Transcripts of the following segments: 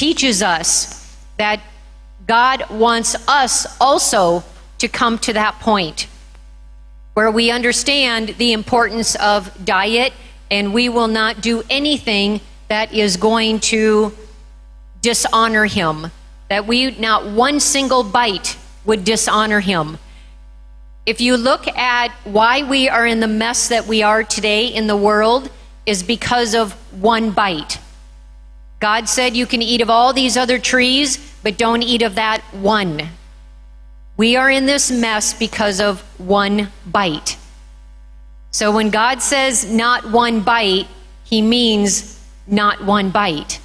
teaches us that God wants us also to come to that point where we understand the importance of diet, and we will not do anything that is going to dishonor him, that not one single bite would dishonor him. If you look at why we are in the mess that we are today in the world, is because of one bite. God said you can eat of all these other trees, but don't eat of that one. We are in this mess because of one bite. So when God says not one bite, he means not one bite.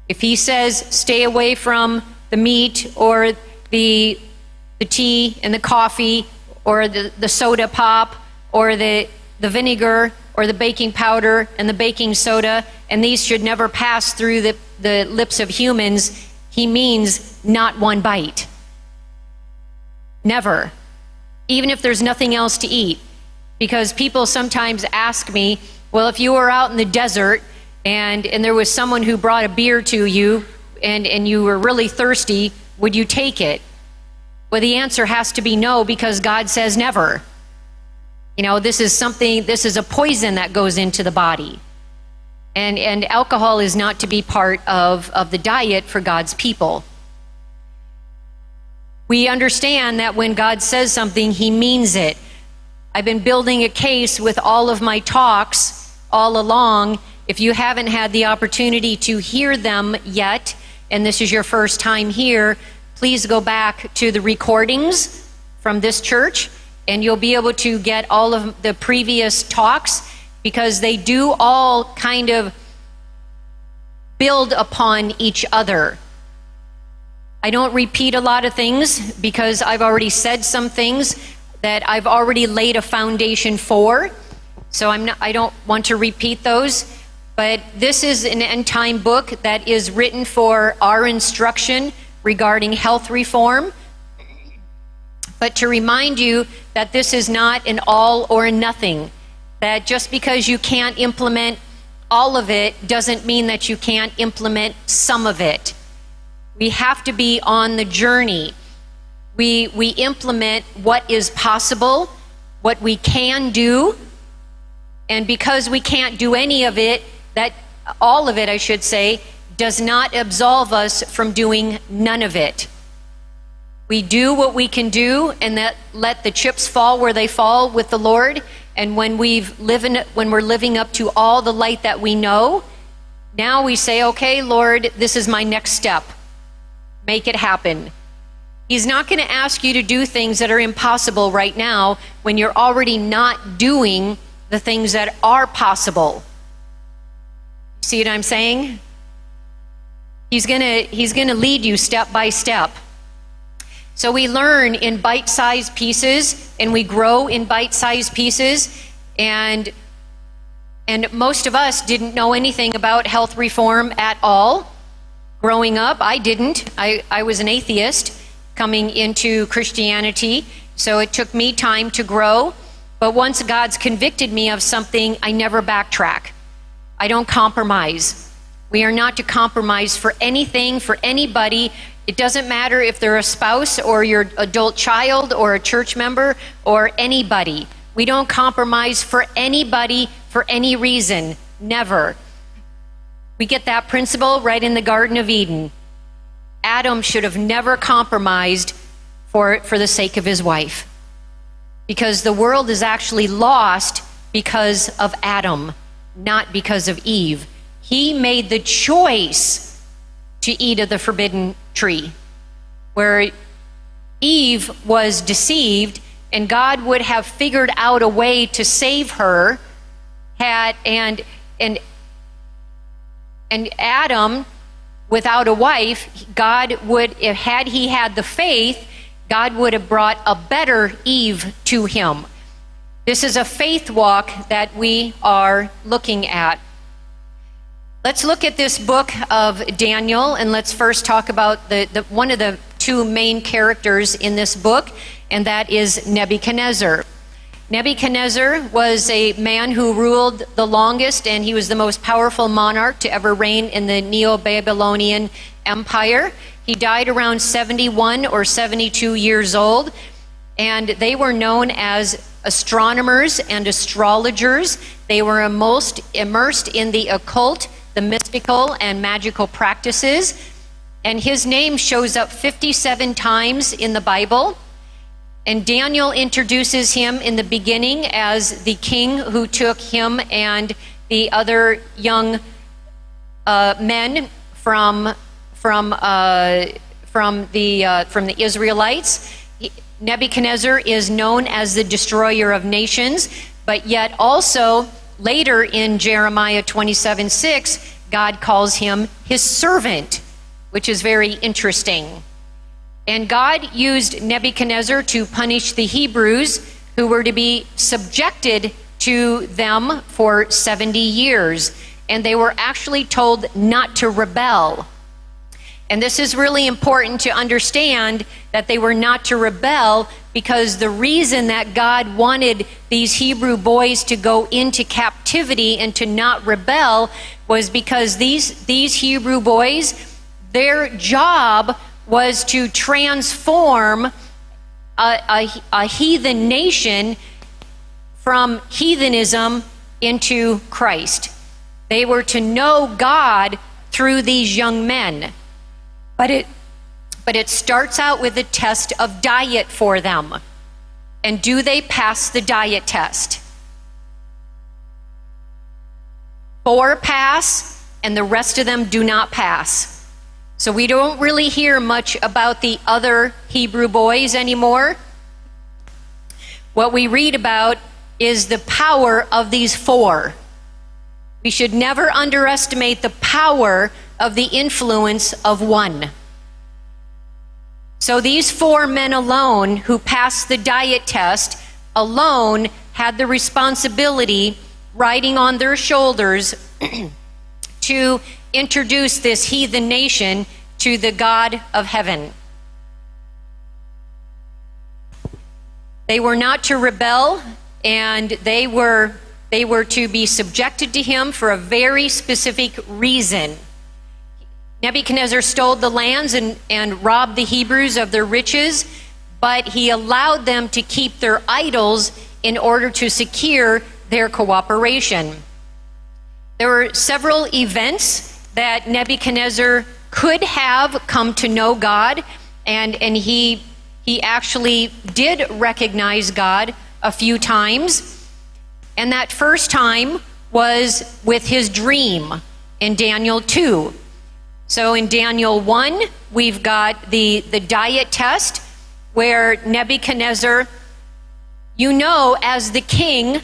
If he says stay away from the meat or the tea and the coffee or the soda pop or the vinegar or the baking powder and the baking soda, and these should never pass through the lips of humans, he means not one bite. Never. Even if there's nothing else to eat. Because people sometimes ask me, well, if you were out in the desert and there was someone who brought a beer to you and you were really thirsty, would you take it? Well, the answer has to be no, because God says never. You know, this is a poison that goes into the body. And alcohol is not to be part of the diet for God's people. We understand that when God says something, he means it. I've been building a case with all of my talks all along. If you haven't had the opportunity to hear them yet, and this is your first time here, please go back to the recordings from this church, and you'll be able to get all of the previous talks, because they do all kind of build upon each other. I don't repeat a lot of things because I've already said some things that I've already laid a foundation for, so I don't want to repeat those. But this is an end time book that is written for our instruction regarding health reform. But to remind you that this is not an all or a nothing, that just because you can't implement all of it doesn't mean that you can't implement some of it. We have to be on the journey. We implement what is possible, what we can do, and because we can't do any of it, that all of it, I should say, does not absolve us from doing none of it. We do what we can do, and that let the chips fall where they fall with the Lord. And when we're living up to all the light that we know, now we say, okay, Lord, this is my next step. Make it happen. He's not going to ask you to do things that are impossible right now when you're already not doing the things that are possible. See what I'm saying? He's going to lead you step by step. So we learn in bite-sized pieces, and we grow in bite-sized pieces, and most of us didn't know anything about health reform at all. Growing up, I didn't. I was an atheist coming into Christianity, so it took me time to grow. But once God's convicted me of something, I never backtrack. I don't compromise. We are not to compromise for anything, for anybody. It doesn't matter if they're a spouse or your adult child or a church member or anybody. We don't compromise for anybody for any reason. Never. We get that principle right in the Garden of Eden. Adam should have never compromised for the sake of his wife, because the world is actually lost because of Adam, not because of Eve. He made the choice to eat of the forbidden tree, where Eve was deceived, and God would have figured out a way to save her, and Adam, without a wife, God would, had he had the faith, God would have brought a better Eve to him. This is a faith walk that we are looking at. Let's look at this book of Daniel, and let's first talk about one of the two main characters in this book, and that is Nebuchadnezzar. Nebuchadnezzar was a man who ruled the longest, and he was the most powerful monarch to ever reign in the Neo-Babylonian Empire. He died around 71 or 72 years old, and they were known as astronomers and astrologers. They were immersed in the occult, the mystical and magical practices, and his name shows up 57 times in the Bible. And Daniel introduces him in the beginning as the king who took him and the other young men from the Israelites. Nebuchadnezzar is known as the destroyer of nations, but yet also later in Jeremiah 27:6, God calls him his servant, which is very interesting. And God used Nebuchadnezzar to punish the Hebrews, who were to be subjected to them for 70 years. And they were actually told not to rebel. And this is really important to understand, that they were not to rebel, because the reason that God wanted these Hebrew boys to go into captivity and to not rebel was because these Hebrew boys, their job was to transform a heathen nation from heathenism into Christ. They were to know God through these young men. But it starts out with a test of diet for them. And do they pass the diet test? 4 pass, and the rest of them do not pass. So we don't really hear much about the other Hebrew boys anymore. What we read about is the power of these 4. We should never underestimate the power of the influence of one. So these 4 men alone who passed the diet test alone had the responsibility, riding on their shoulders, to introduce this heathen nation to the God of heaven. They were not to rebel, and they were to be subjected to him for a very specific reason. Nebuchadnezzar stole the lands and robbed the Hebrews of their riches, but he allowed them to keep their idols in order to secure their cooperation. There were several events that Nebuchadnezzar could have come to know God, and he actually did recognize God a few times. And that first time was with his dream in Daniel 2. So in Daniel 1, we've got the diet test, where Nebuchadnezzar, as the king,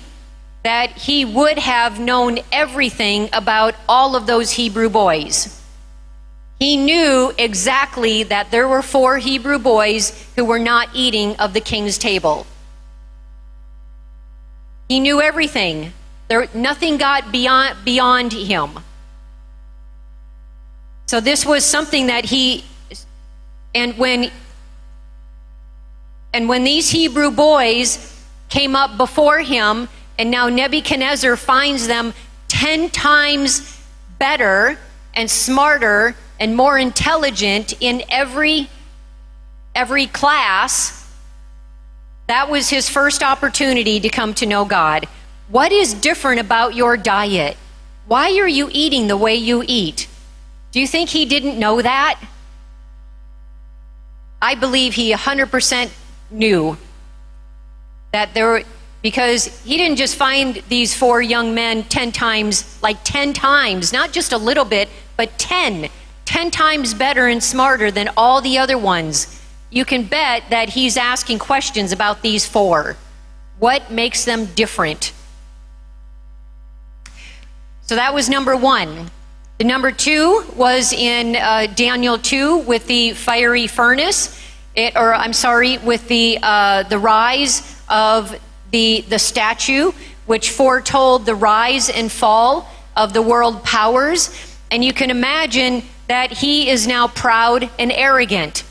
that he would have known everything about all of those Hebrew boys. He knew exactly that there were 4 Hebrew boys who were not eating of the king's table. He knew everything. Nothing got beyond him. So this was something that when these Hebrew boys came up before him, and now Nebuchadnezzar finds them 10 times better and smarter and more intelligent in every class, that was his first opportunity to come to know God. What is different about your diet? Why are you eating the way you eat? Do you think he didn't know that? I believe he 100% knew that because he didn't just find these 4 young men 10 times, not just a little bit, but 10 times better and smarter than all the other ones. You can bet that he's asking questions about these 4. What makes them different? So that was number 1. The number 2 was in Daniel 2 with the fiery furnace, with the rise of the statue, which foretold the rise and fall of the world powers. And you can imagine that he is now proud and arrogant,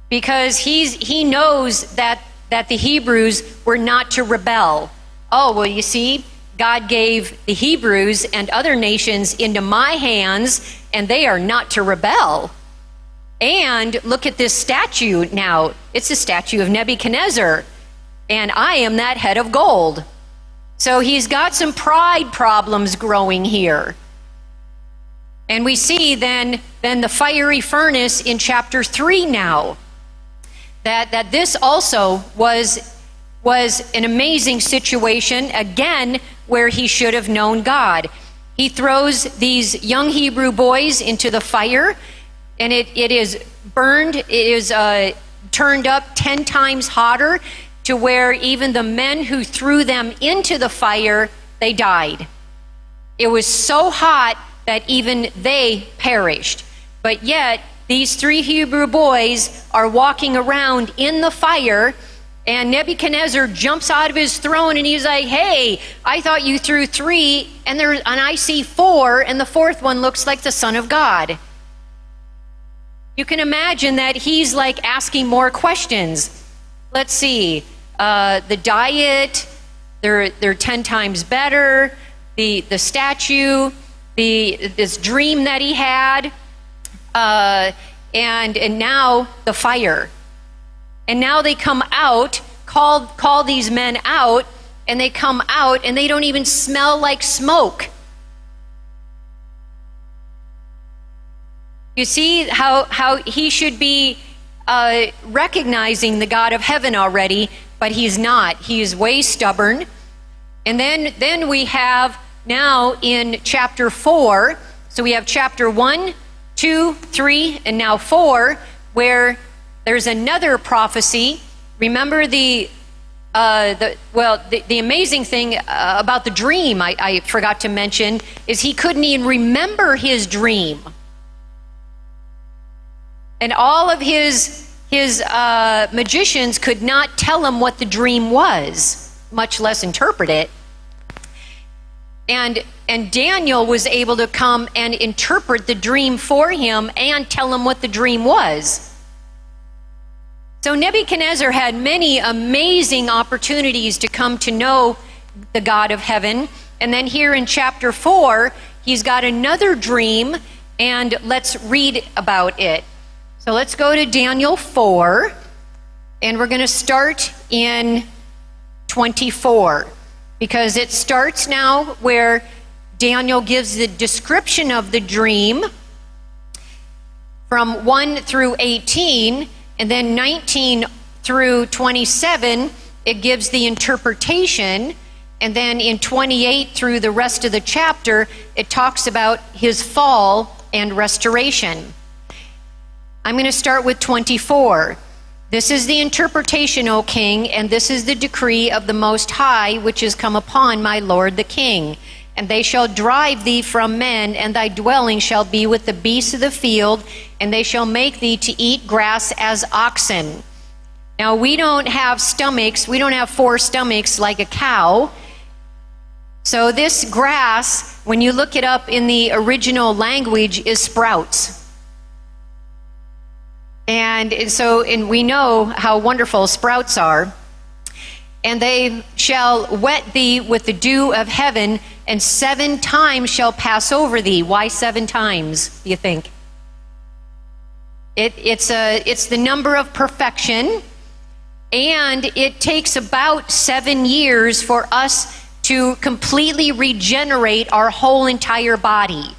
because he knows that that the Hebrews were not to rebel. Oh, well, you see, God gave the Hebrews and other nations into my hands, and they are not to rebel. And look at this statue now. It's a statue of Nebuchadnezzar, and I am that head of gold. So he's got some pride problems growing here. And we see then the fiery furnace in chapter 3 now. That this also was an amazing situation, again, where he should have known God. He throws these young Hebrew boys into the fire, and it is burned, it is turned up 10 times hotter, to where even the men who threw them into the fire, they died. It was so hot that even they perished. But yet, these 3 Hebrew boys are walking around in the fire, and Nebuchadnezzar jumps out of his throne and he's like, hey, I thought you threw 3, and I see 4, and the 4th one looks like the Son of God. You can imagine that he's like asking more questions. Let's see, the diet, they're 10 times better, the statue, this dream that he had, and now the fire. And now they come out, call these men out, and they come out and they don't even smell like smoke. You see how he should be recognizing the God of heaven already, but he's not. He is way stubborn. And then we have now in chapter 4, so we have chapter 1, 2, 3, and now 4, where there's another prophecy. Remember the amazing thing about the dream I forgot to mention is he couldn't even remember his dream. And all of his magicians could not tell him what the dream was, much less interpret it. And Daniel was able to come and interpret the dream for him and tell him what the dream was. So Nebuchadnezzar had many amazing opportunities to come to know the God of heaven. And then here in chapter 4, he's got another dream, and let's read about it. So let's go to Daniel 4, and we're going to start in 24, because it starts now where Daniel gives the description of the dream from 1 through 18, and then 19 through 27, it gives the interpretation, and then in 28 through the rest of the chapter, it talks about his fall and restoration. I'm going to start with 24. This is the interpretation, O king, and this is the decree of the Most High, which is come upon my lord the king. And they shall drive thee from men, and thy dwelling shall be with the beasts of the field, and they shall make thee to eat grass as oxen. Now, we don't have stomachs, we don't have 4 stomachs like a cow. So this grass, when you look it up in the original language, is sprouts. And we know how wonderful sprouts are. And they shall wet thee with the dew of heaven, and 7 times shall pass over thee. Why 7 times, do you think? It's the number of perfection, and it takes about 7 years for us to completely regenerate our whole entire body.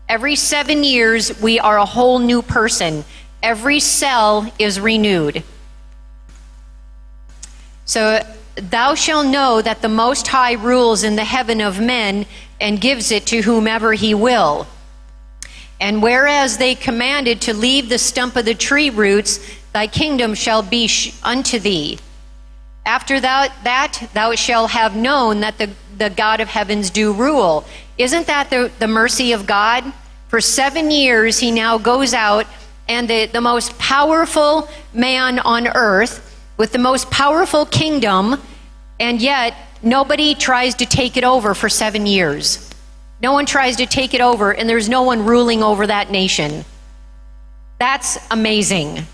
Every 7 years, we are a whole new person. Every cell is renewed. So thou shalt know that the Most High rules in the heaven of men and gives it to whomever he will. And whereas they commanded to leave the stump of the tree roots, thy kingdom shall be unto thee. After that thou shalt have known that the God of heavens do rule. Isn't that the mercy of God? For 7 years he now goes out, and the most powerful man on earth with the most powerful kingdom, and yet nobody tries to take it over for 7 years. No one tries to take it over, and there's no one ruling over that nation. That's amazing.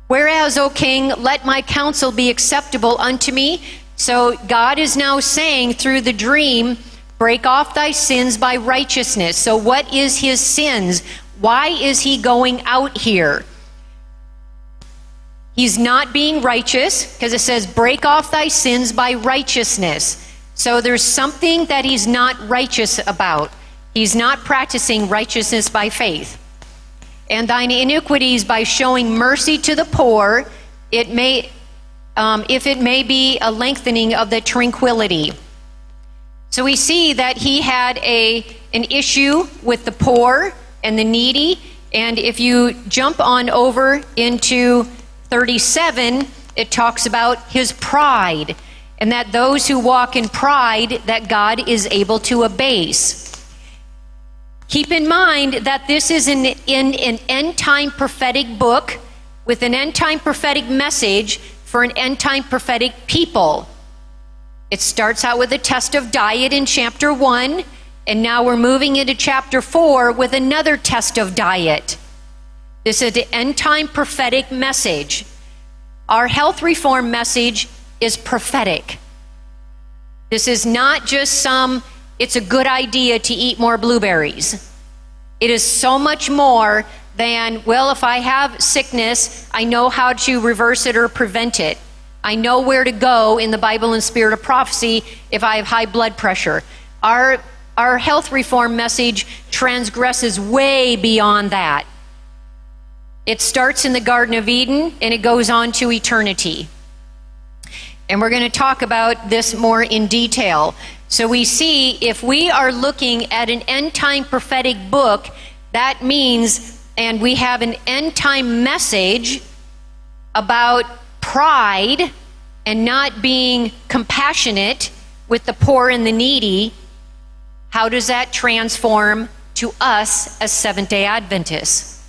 Whereas, O king, let my counsel be acceptable unto me. So God is now saying through the dream, break off thy sins by righteousness. So what is his sins? Why is he going out here? He's not being righteous, because it says, break off thy sins by righteousness. So there's something that he's not righteous about. He's not practicing righteousness by faith. And thine iniquities by showing mercy to the poor, it may, if it may be a lengthening of the tranquility. So we see that he had an issue with the poor and the needy. And if you jump on over into 37, it talks about his pride, and that those who walk in pride, that God is able to abase. Keep in mind that this is in an end-time prophetic book with an end-time prophetic message for an end-time prophetic people. It starts out with a test of diet in chapter 1, and now we're moving into chapter 4 with another test of diet. This is the end-time prophetic message. Our health reform message is prophetic. This is not just it's a good idea to eat more blueberries. It is so much more than, well, if I have sickness, I know how to reverse it or prevent it. I know where to go in the Bible and Spirit of Prophecy if I have high blood pressure. Our health reform message transgresses way beyond that. It starts in the Garden of Eden and it goes on to eternity. And we're going to talk about this more in detail. So we see, if we are looking at an end-time prophetic book, that means, and we have an end-time message about pride and not being compassionate with the poor and the needy, how does that transform to us as Seventh-day Adventists?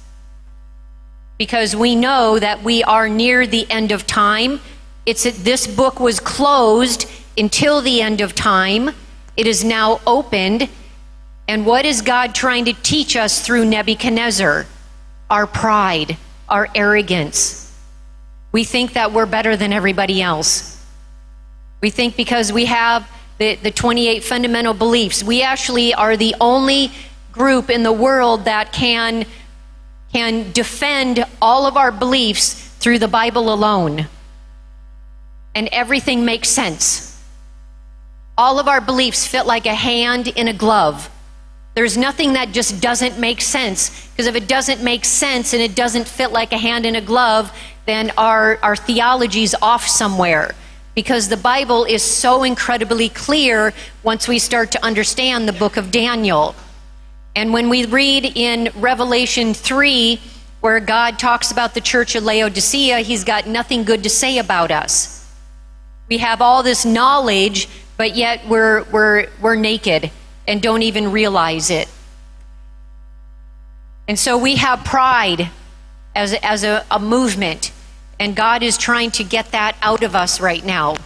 Because we know that we are near the end of time. This book was closed until the end of time. It is now opened. And what is God trying to teach us through Nebuchadnezzar? Our pride, our arrogance. We think that we're better than everybody else. We think because we have the 28 fundamental beliefs, we actually are the only group in the world that can defend all of our beliefs through the Bible alone. And everything makes sense. All of our beliefs fit like a hand in a glove. There's nothing that just doesn't make sense, because if it doesn't make sense and it doesn't fit like a hand in a glove, then our theology's off somewhere, because the Bible is so incredibly clear once we start to understand the book of Daniel. And when we read in Revelation 3, where God talks about the church of Laodicea, he's got nothing good to say about us. We have all this knowledge, but yet we're naked and don't even realize it. And so we have pride as a movement, and God is trying to get that out of us right now.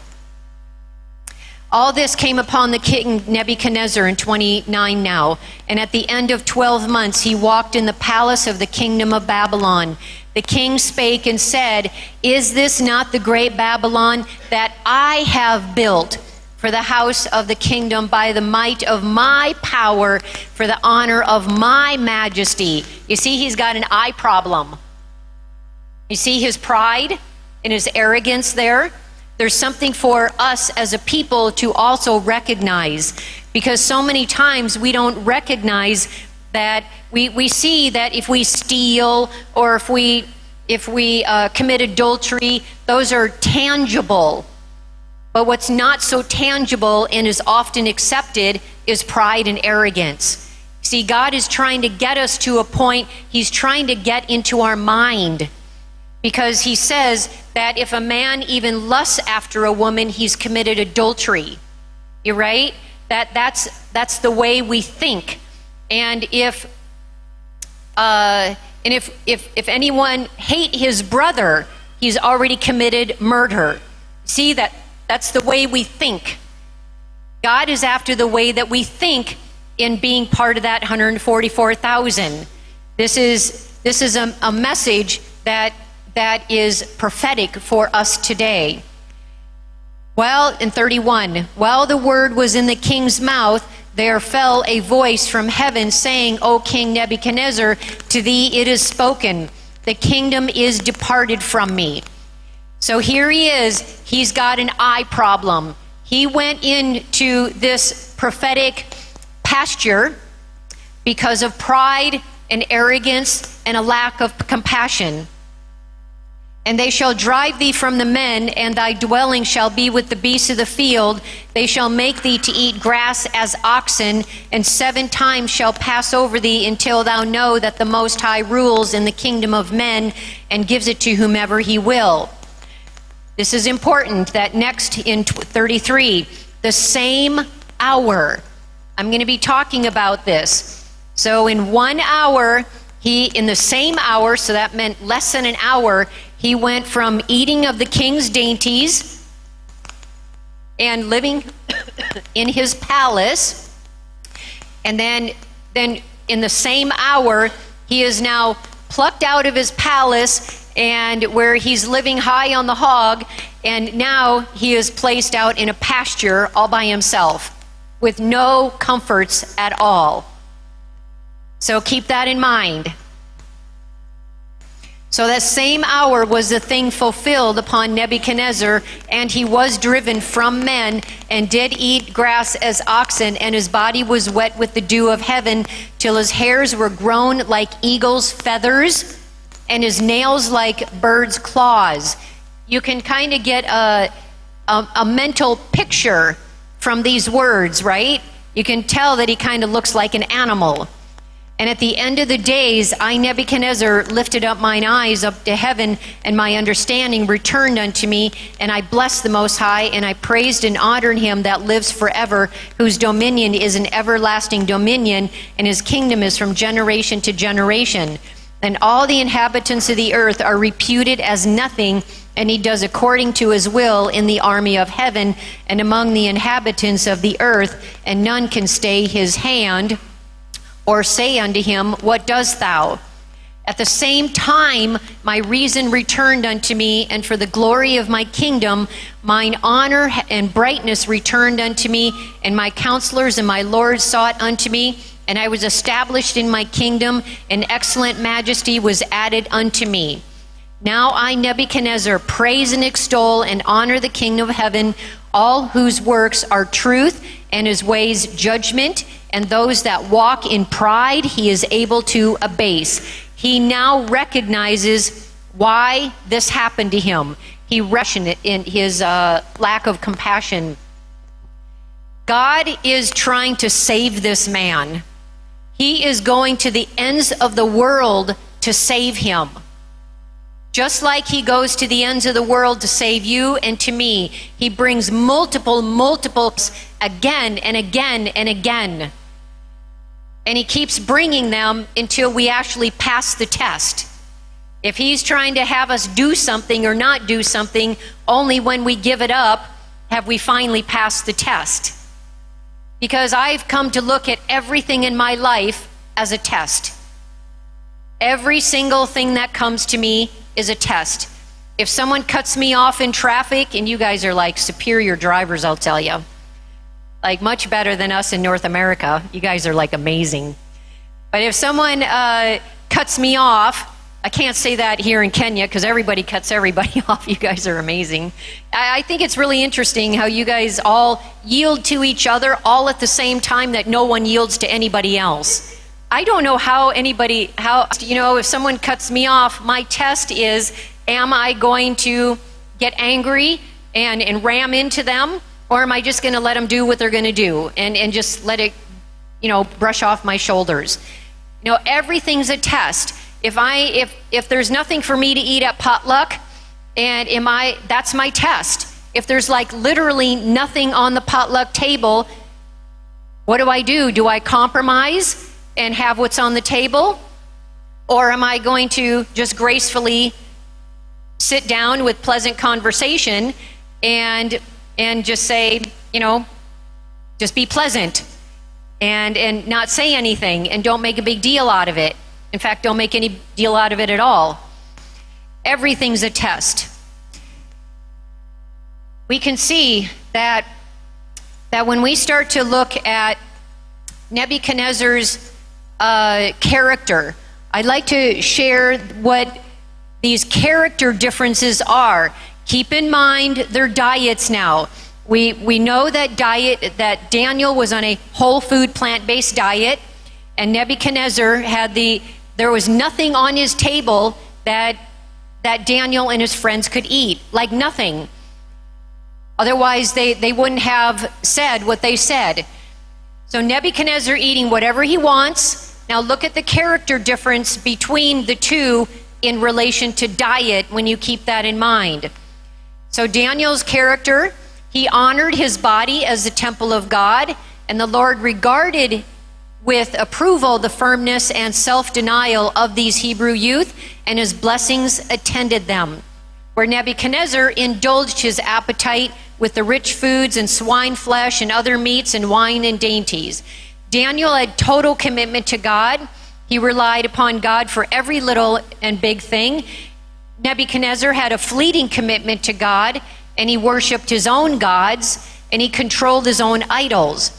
All this came upon the king Nebuchadnezzar in 29 now, and at the end of 12 months he walked in the palace of the kingdom of Babylon. The king spake and said, is this not the great Babylon that I have built for the house of the kingdom by the might of my power, for the honor of my majesty? You see, he's got an eye problem. You see his pride and his arrogance there? There's something for us as a people to also recognize, because so many times we don't recognize that we see that if we steal or if we commit adultery, those are tangible. But what's not so tangible and is often accepted is pride and arrogance. See, God is trying to get us to a point, he's trying to get into our mind. Because he says that if a man even lusts after a woman, he's committed adultery. You're right? That's the way we think. And if anyone hate his brother, he's already committed murder. See, that's the way we think. God is after the way that we think in being part of that 144,000. This is a message that that is prophetic for us today. Well, in 31, while the word was in the king's mouth, there fell a voice from heaven saying, O King Nebuchadnezzar, to thee it is spoken, the kingdom is departed from me. So here he is, he's got an eye problem. He went into this prophetic pasture because of pride and arrogance and a lack of compassion. And they shall drive thee from the men, and thy dwelling shall be with the beasts of the field. They shall make thee to eat grass as oxen, and 7 times shall pass over thee until thou know that the Most High rules in the kingdom of men and gives it to whomever he will. This is important, that next in 33, the same hour. I'm going to be talking about this. So in 1 hour, in the same hour, so that meant less than an hour, he went from eating of the king's dainties and living in his palace, and then in the same hour, he is now plucked out of his palace and where he's living high on the hog, and now he is placed out in a pasture all by himself with no comforts at all. So keep that in mind. So that same hour was the thing fulfilled upon Nebuchadnezzar, and he was driven from men, and did eat grass as oxen, and his body was wet with the dew of heaven, till his hairs were grown like eagle's feathers, and his nails like bird's claws. You can kind of get a mental picture from these words, right? You can tell that he kind of looks like an animal. And at the end of the days, I, Nebuchadnezzar, lifted up mine eyes up to heaven, and my understanding returned unto me, and I blessed the Most High, and I praised and honored him that lives forever, whose dominion is an everlasting dominion, and his kingdom is from generation to generation. And all the inhabitants of the earth are reputed as nothing, and he does according to his will in the army of heaven and among the inhabitants of the earth, and none can stay his hand or say unto him, What dost thou? At the same time my reason returned unto me, and for the glory of my kingdom mine honor and brightness returned unto me, and my counselors and my lords sought unto me, and I was established in my kingdom, and excellent majesty was added unto me. Now I, Nebuchadnezzar, praise and extol and honor the King of heaven, all whose works are truth, and his ways judgment, and those that walk in pride he is able to abase. He now recognizes why this happened to him. He recognizes it in his lack of compassion. God is trying to save this man. He is going to the ends of the world to save him. Just like he goes to the ends of the world to save you and to me, he brings multiple again and again and again. And he keeps bringing them until we actually pass the test. If he's trying to have us do something or not do something, only when we give it up have we finally passed the test. Because I've come to look at everything in my life as a test. Every single thing that comes to me is a test. If someone cuts me off in traffic, and you guys are like superior drivers, I'll tell you. Like much better than us in North America. You guys are like amazing. But if someone cuts me off, I can't say that here in Kenya because everybody cuts everybody off. You guys are amazing. I think it's really interesting how you guys all yield to each other all at the same time that no one yields to anybody else. I don't know if someone cuts me off, my test is, am I going to get angry and ram into them? Or am I just going to let them do what they're going to do and just let it, brush off my shoulders? Everything's a test. If there's nothing for me to eat at potluck, and that's my test. If there's like literally nothing on the potluck table, what do? Do I compromise and have what's on the table? Or am I going to just gracefully sit down with pleasant conversation and just say, just be pleasant and not say anything and don't make a big deal out of it. In fact, don't make any deal out of it at all. everything's a test. We can see that when we start to look at Nebuchadnezzar's character, I'd like to share what these character differences are. Keep in mind their diets now. We know that Daniel was on a whole food, plant-based diet, and Nebuchadnezzar there was nothing on his table that Daniel and his friends could eat, like nothing. Otherwise, they wouldn't have said what they said. So Nebuchadnezzar eating whatever he wants. Now look at the character difference between the two in relation to diet when you keep that in mind. So Daniel's character, he honored his body as the temple of God, and the Lord regarded with approval the firmness and self-denial of these Hebrew youth, and his blessings attended them. Where Nebuchadnezzar indulged his appetite with the rich foods and swine flesh and other meats and wine and dainties, Daniel had total commitment to God. He relied upon God for every little and big thing. Nebuchadnezzar had a fleeting commitment to God, and he worshiped his own gods, and he controlled his own idols.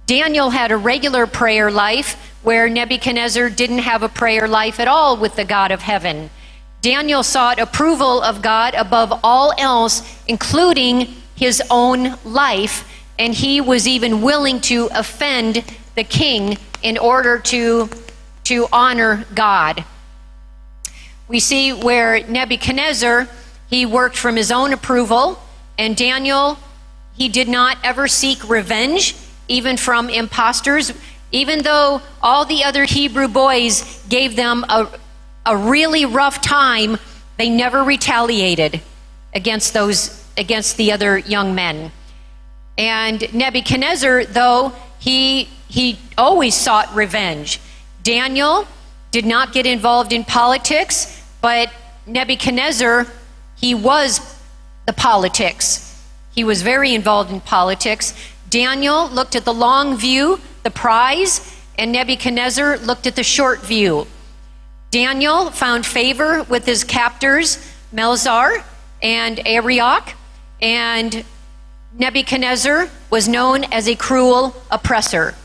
Daniel had a regular prayer life, where Nebuchadnezzar didn't have a prayer life at all with the God of heaven. Daniel sought approval of God above all else, including his own life, and he was even willing to offend the king in order to honor God. We see where Nebuchadnezzar, he worked from his own approval, and Daniel, he did not ever seek revenge, even from impostors. Even though all the other Hebrew boys gave them a really rough time, they never retaliated against the other young men. And Nebuchadnezzar, though, he always sought revenge. Daniel did not get involved in politics, but Nebuchadnezzar, he was the politics. He was very involved in politics. Daniel looked at the long view, the prize, and Nebuchadnezzar looked at the short view. Daniel found favor with his captors, Melzar and Arioch, and Nebuchadnezzar was known as a cruel oppressor.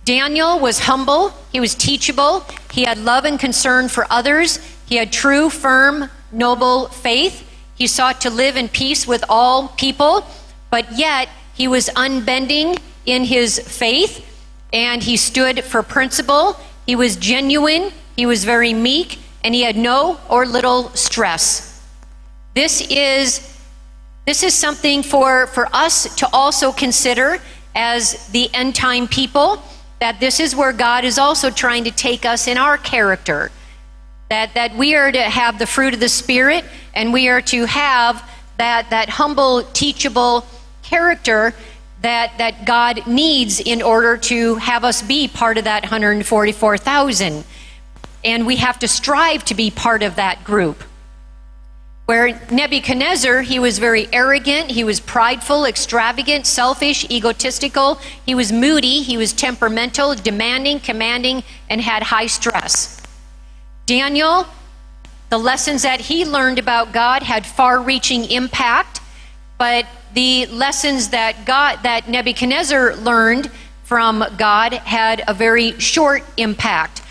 Daniel was humble, he was teachable, he had love and concern for others, he had true, firm, noble faith, he sought to live in peace with all people, but yet he was unbending in his faith, and he stood for principle. He was genuine, he was very meek, and he had no or little stress. This is something for us to also consider as the end time people, that this is where God is also trying to take us in our character, that we are to have the fruit of the Spirit, and we are to have that humble, teachable character that God needs in order to have us be part of that 144,000. And we have to strive to be part of that group. Where Nebuchadnezzar, he was very arrogant, he was prideful, extravagant, selfish, egotistical, he was moody, he was temperamental, demanding, commanding, and had high stress. Daniel, the lessons that he learned about God had far-reaching impact, but the lessons that Nebuchadnezzar learned from God had a very short impact.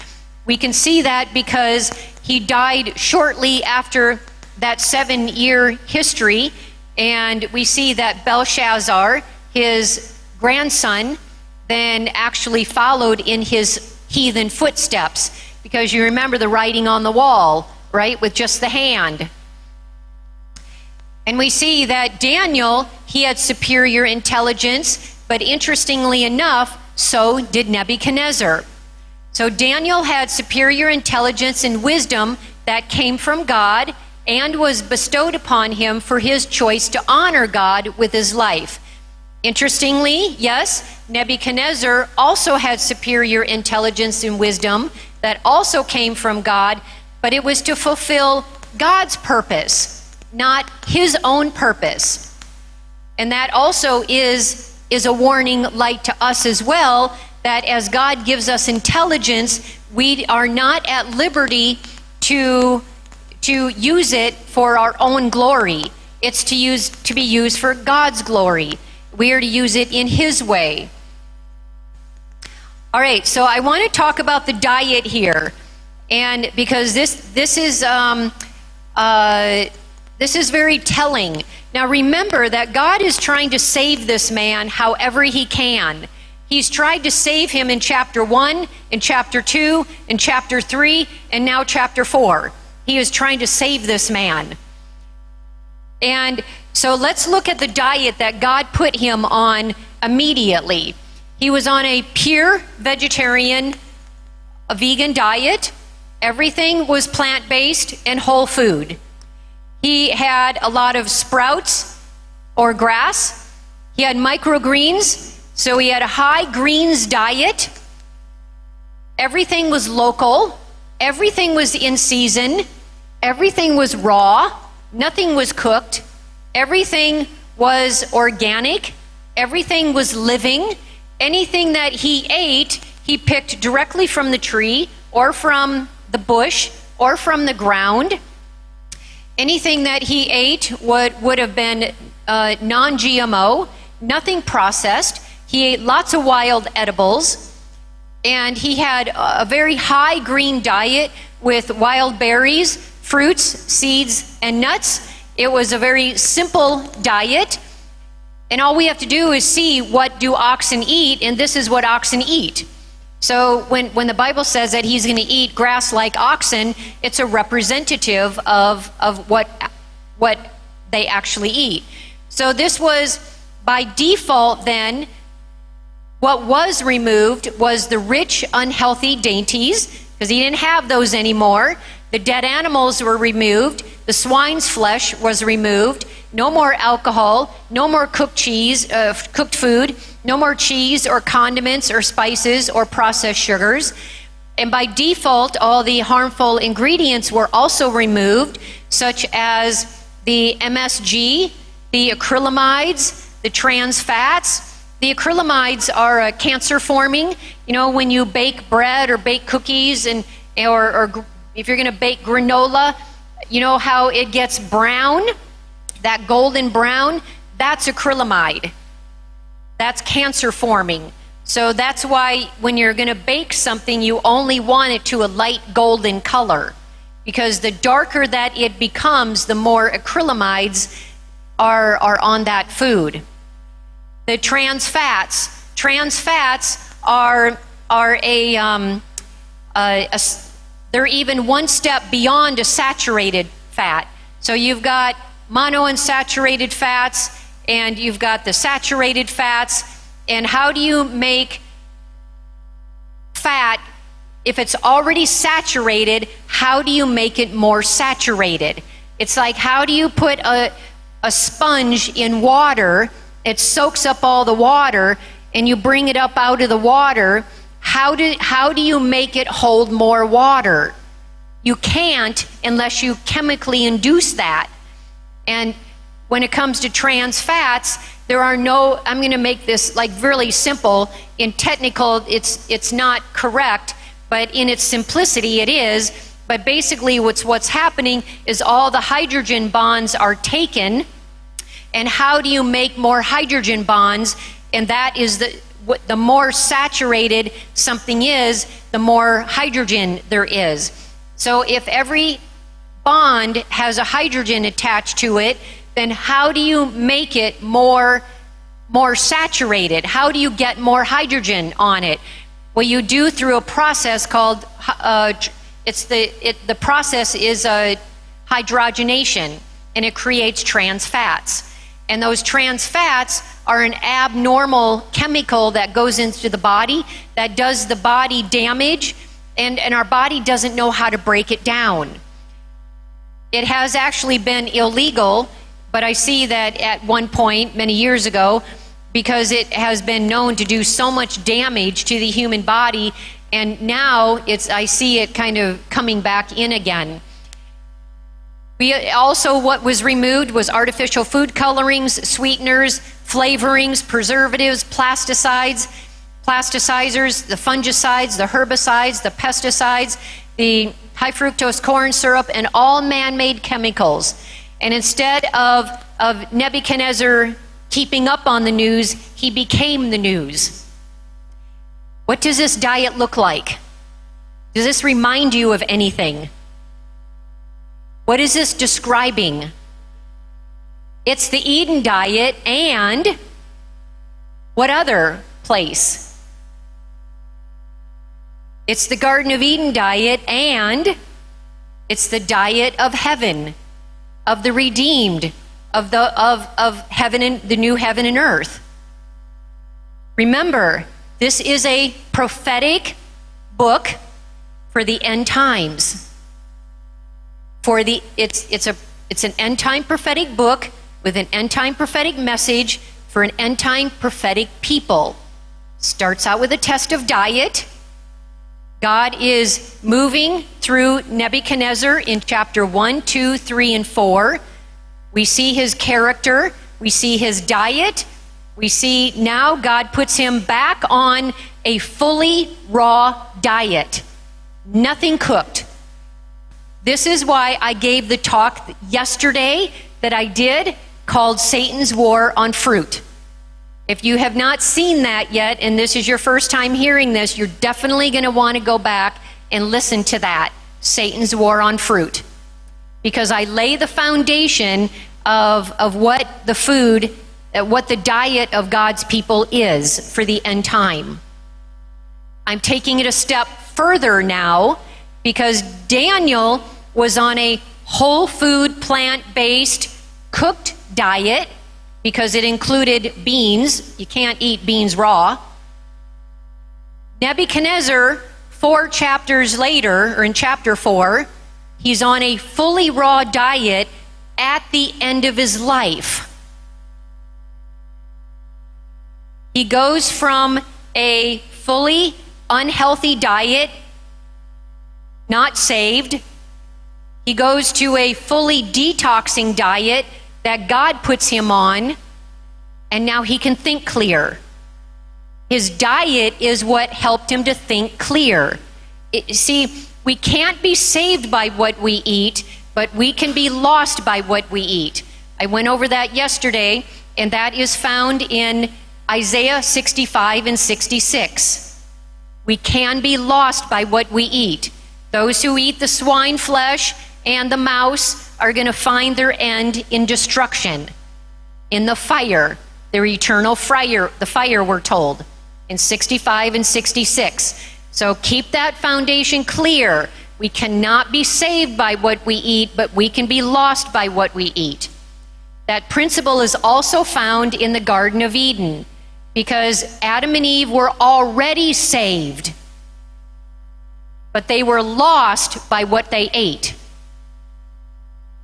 We can see that because he died shortly after that 7-year history, and we see that Belshazzar, his grandson, then actually followed in his heathen footsteps, because you remember the writing on the wall, right, with just the hand. And we see that Daniel, he had superior intelligence, but interestingly enough, so did Nebuchadnezzar. So Daniel had superior intelligence and wisdom that came from God and was bestowed upon him for his choice to honor God with his life. Interestingly, yes, Nebuchadnezzar also had superior intelligence and wisdom that also came from God, but it was to fulfill God's purpose, not his own purpose. And that also is a warning light to us as well, that as God gives us intelligence, we are not at liberty to use it for our own glory. It's to be used for God's glory. We are to use it in His way. All right, so I want to talk about the diet here, and because this is very telling. Now remember that God is trying to save this man however He can. He's tried to save him in chapter 1, in chapter 2, in chapter 3, and now chapter 4. He is trying to save this man. And so let's look at the diet that God put him on immediately. He was on a pure vegetarian, a vegan diet. Everything was plant-based and whole food. He had a lot of sprouts or grass. He had microgreens, so he had a high greens diet. Everything was local. Everything was in season. Everything was raw. Nothing was cooked. Everything was organic. Everything was living. Anything that he ate, he picked directly from the tree or from the bush or from the ground. Anything that he ate would have been non-GMO, nothing processed. He ate lots of wild edibles, and he had a very high green diet with wild berries, fruits, seeds, and nuts. It was a very simple diet. And all we have to do is see, what do oxen eat? And this is what oxen eat. So when the Bible says that he's going to eat grass like oxen, it's a representative of what they actually eat. So this was, by default then, what was removed was the rich, unhealthy dainties, because he didn't have those anymore. The dead animals were removed. The swine's flesh was removed. No more alcohol, no more cooked food, no more cheese or condiments or spices or processed sugars. And by default, all the harmful ingredients were also removed, such as the MSG, the acrylamides, the trans fats. The acrylamides are cancer forming. You know, when you bake bread or bake cookies, or if you're going to bake granola, you know how it gets brown? That golden brown, that's acrylamide. That's cancer forming. So that's why when you're going to bake something, you only want it to a light golden color, because the darker that it becomes, the more acrylamides are on that food. The trans fats are they're even one step beyond a saturated fat. So you've got monounsaturated fats, and you've got the saturated fats. And how do you make fat, if it's already saturated, how do you make it more saturated? It's like, how do you put a sponge in water? It soaks up all the water, and you bring it up out of the water. How do you make it hold more water? You can't unless you chemically induce that. And when it comes to trans fats, there are no, I'm going to make this like really simple. In technical, it's not correct, but in its simplicity it is. But basically what's happening is all the hydrogen bonds are taken. And how do you make more hydrogen bonds? And that is the more saturated something is, the more hydrogen there is. So if every bond has a hydrogen attached to it, then how do you make it more saturated? How do you get more hydrogen on it? Well, you do through a process called, the process is hydrogenation, and it creates trans fats. And those trans fats are an abnormal chemical that goes into the body that does the body damage, and our body doesn't know how to break it down. It has actually been illegal, but I see that at one point many years ago, because it has been known to do so much damage to the human body, and now I see it kind of coming back in again. What was removed was artificial food colorings, sweeteners, flavorings, preservatives, plasticides. plasticizers, the fungicides, the herbicides, the pesticides, the high fructose corn syrup, and all man-made chemicals. And instead of Nebuchadnezzar keeping up on the news, he became the news. What does this diet look like? Does this remind you of anything? What is this describing? It's the Eden diet, and what other place? It's the Garden of Eden diet, and it's the diet of heaven, of the redeemed, of heaven and the new heaven and earth. Remember, this is a prophetic book for the end times. It's an end time prophetic book with an end time prophetic message for an end time prophetic people. Starts out with a test of diet. God is moving through Nebuchadnezzar in chapter 1, 2, 3, and 4. We see his character. We see his diet. We see now God puts him back on a fully raw diet. Nothing cooked. This is why I gave the talk yesterday that I did called Satan's War on Fruit. If you have not seen that yet, and this is your first time hearing this, you're definitely going to want to go back and listen to that, Satan's War on Fruit. Because I lay the foundation of what the food, what the diet of God's people is for the end time. I'm taking it a step further now because Daniel was on a whole food, plant-based, cooked diet because it included beans. You can't eat beans raw. Nebuchadnezzar, 4 chapters later, or in chapter 4, he's on a fully raw diet at the end of his life. He goes from a fully unhealthy diet, not saved. He goes to a fully detoxing diet that God puts him on, and now he can think clear. His diet is what helped him to think clear. See, we can't be saved by what we eat, but we can be lost by what we eat. I went over that yesterday, and that is found in Isaiah 65 and 66. We can be lost by what we eat. Those who eat the swine flesh and the mouse are going to find their end in destruction, in the fire, their eternal fire, the fire we're told, in 65 and 66. So keep that foundation clear. We cannot be saved by what we eat, but we can be lost by what we eat. That principle is also found in the Garden of Eden, because Adam and Eve were already saved, but they were lost by what they ate.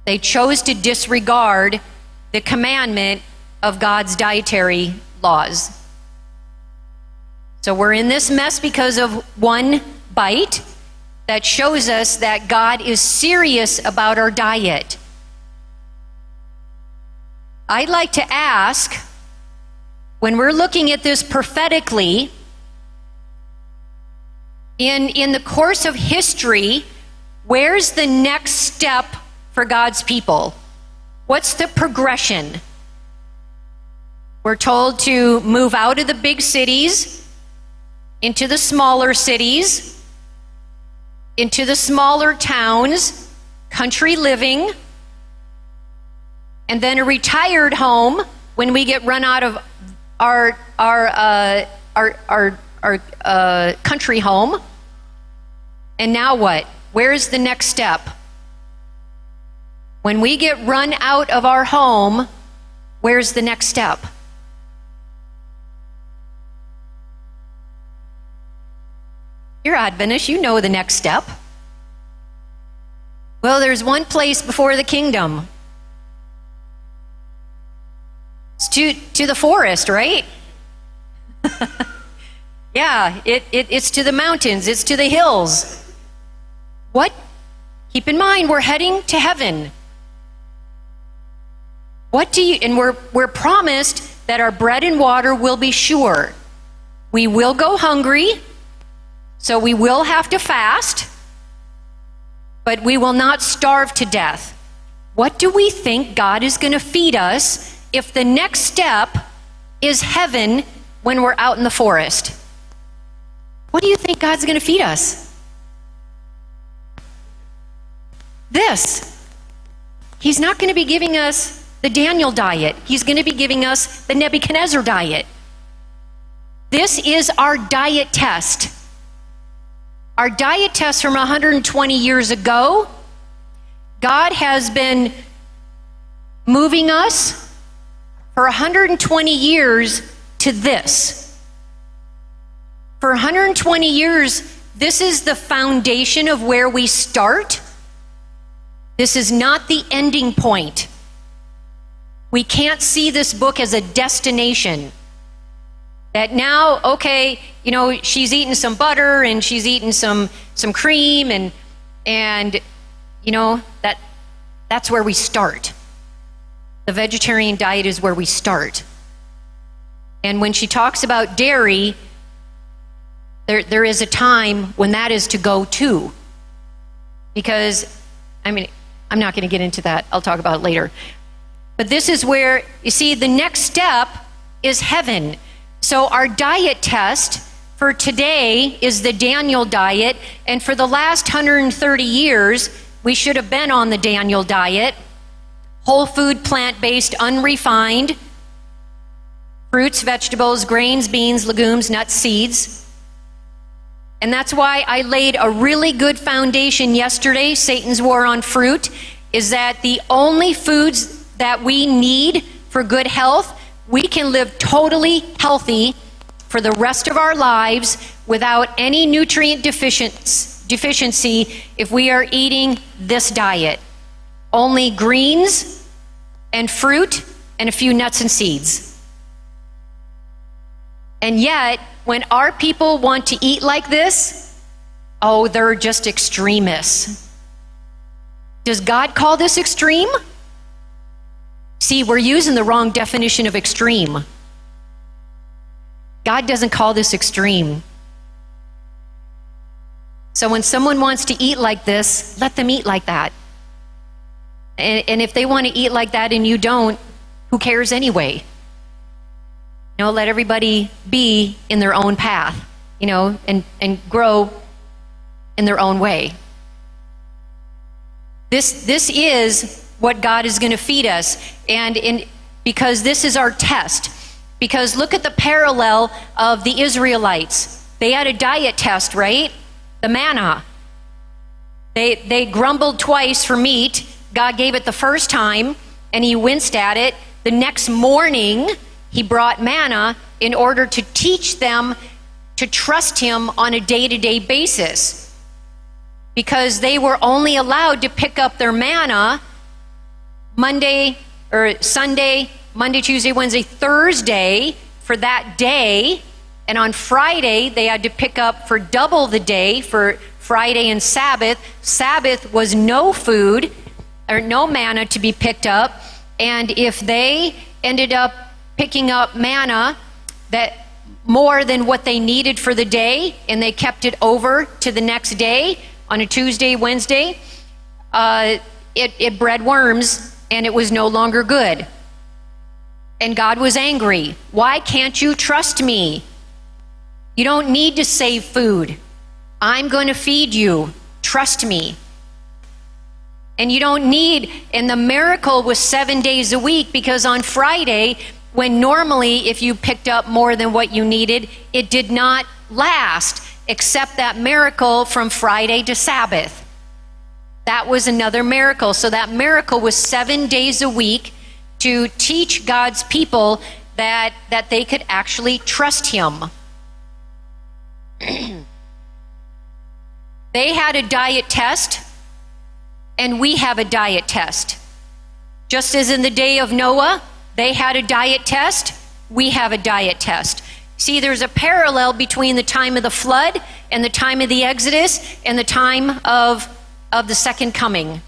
They chose to disregard the commandment of God's dietary laws. So we're in this mess because of one bite that shows us that God is serious about our diet. I'd like to ask, when we're looking at this prophetically, in the course of history, where's the next step for God's people? What's the progression? We're told to move out of the big cities, into the smaller cities, into the smaller towns, country living, and then a retired home when we get run out of our country home. And now what? Where's the next step? When we get run out of our home, where's the next step? You're Adventist, you know the next step. Well, there's one place before the kingdom. It's to the forest, right? Yeah, it's to the mountains, it's to the hills. What? Keep in mind, we're heading to heaven. What do you, and we're promised that our bread and water will be sure. We will go hungry, so we will have to fast, but we will not starve to death. What do we think God is going to feed us if the next step is heaven when we're out in the forest? What do you think God's going to feed us? This. He's not going to be giving us the Daniel diet. He's going to be giving us the Nebuchadnezzar diet. This is our diet test. Our diet test from 120 years ago. God has been moving us for 120 years to this. For 120 years, this is the foundation of where we start. This is not the ending point. We can't see this book as a destination. That now, okay, you know, she's eating some butter and she's eating some cream and you know, that's where we start. The vegetarian diet is where we start. And when she talks about dairy, there is a time when that is to go too. Because, I mean, I'm not going to get into that. I'll talk about it later. But this is where, you see, the next step is heaven. So our diet test for today is the Daniel diet. And for the last 130 years, we should have been on the Daniel diet. Whole food, plant-based, unrefined. Fruits, vegetables, grains, beans, legumes, nuts, seeds. And that's why I laid a really good foundation yesterday, Satan's war on fruit, is that the only foods that we need for good health, we can live totally healthy for the rest of our lives without any nutrient deficiency if we are eating this diet. Only greens and fruit and a few nuts and seeds. And yet, when our people want to eat like this, oh, they're just extremists. Does God call this extreme? See, we're using the wrong definition of extreme. God doesn't call this extreme. So when someone wants to eat like this, let them eat like that. And if they want to eat like that and you don't, who cares anyway? You know, let everybody be in their own path, you know, and grow in their own way. This is what God is going to feed us, because this is our test. Because look at the parallel of the Israelites. They had a diet test, right? The manna. They grumbled twice for meat. God gave it the first time, and he winced at it. The next morning, he brought manna in order to teach them to trust him on a day-to-day basis. Because they were only allowed to pick up their manna Monday or Sunday, Monday, Tuesday, Wednesday, Thursday for that day. And on Friday, they had to pick up for double the day for Friday and Sabbath. Sabbath was no food or no manna to be picked up. And if they ended up picking up manna that more than what they needed for the day, and they kept it over to the next day on a Tuesday, Wednesday, it bred worms and it was no longer good. And God was angry. Why can't you trust me? You don't need to save food. I'm going to feed you. Trust me. And you don't need, and the miracle was 7 days a week, because on Friday, when normally if you picked up more than what you needed, it did not last, except that miracle from Friday to Sabbath. That was another miracle. So that miracle was 7 days a week to teach God's people that they could actually trust him. They had a diet test, and we have a diet test. Just as in the day of Noah, they had a diet test, we have a diet test. See, there's a parallel between the time of the flood and the time of the Exodus and the time of the second coming.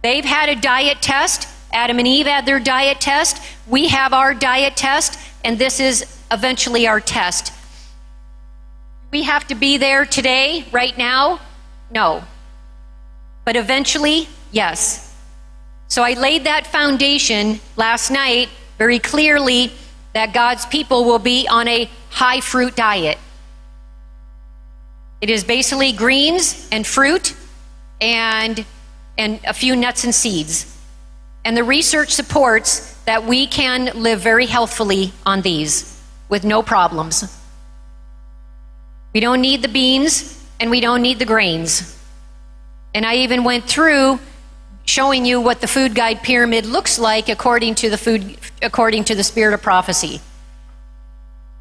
They've had a diet test. Adam and Eve had their diet test. We have our diet test, and this is eventually our test. we have to be there today, right now? No. But eventually, yes. So I laid that foundation last night very clearly that God's people will be on a high fruit diet. It is basically greens and fruit and a few nuts and seeds. And the research supports that we can live very healthfully on these with no problems. We don't need the beans and we don't need the grains. And I even went through showing you what the food guide pyramid looks like according to the spirit of prophecy.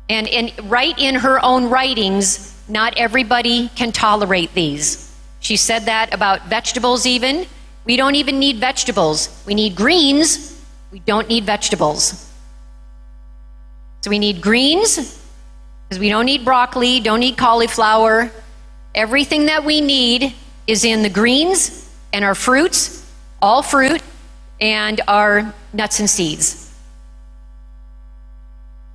And right in her own writings, not everybody can tolerate these. She said that about vegetables even. We don't even need vegetables. We need greens. We don't need vegetables. So we need greens, because we don't need broccoli, don't need cauliflower. Everything that we need is in the greens and our fruits, all fruit, and our nuts and seeds.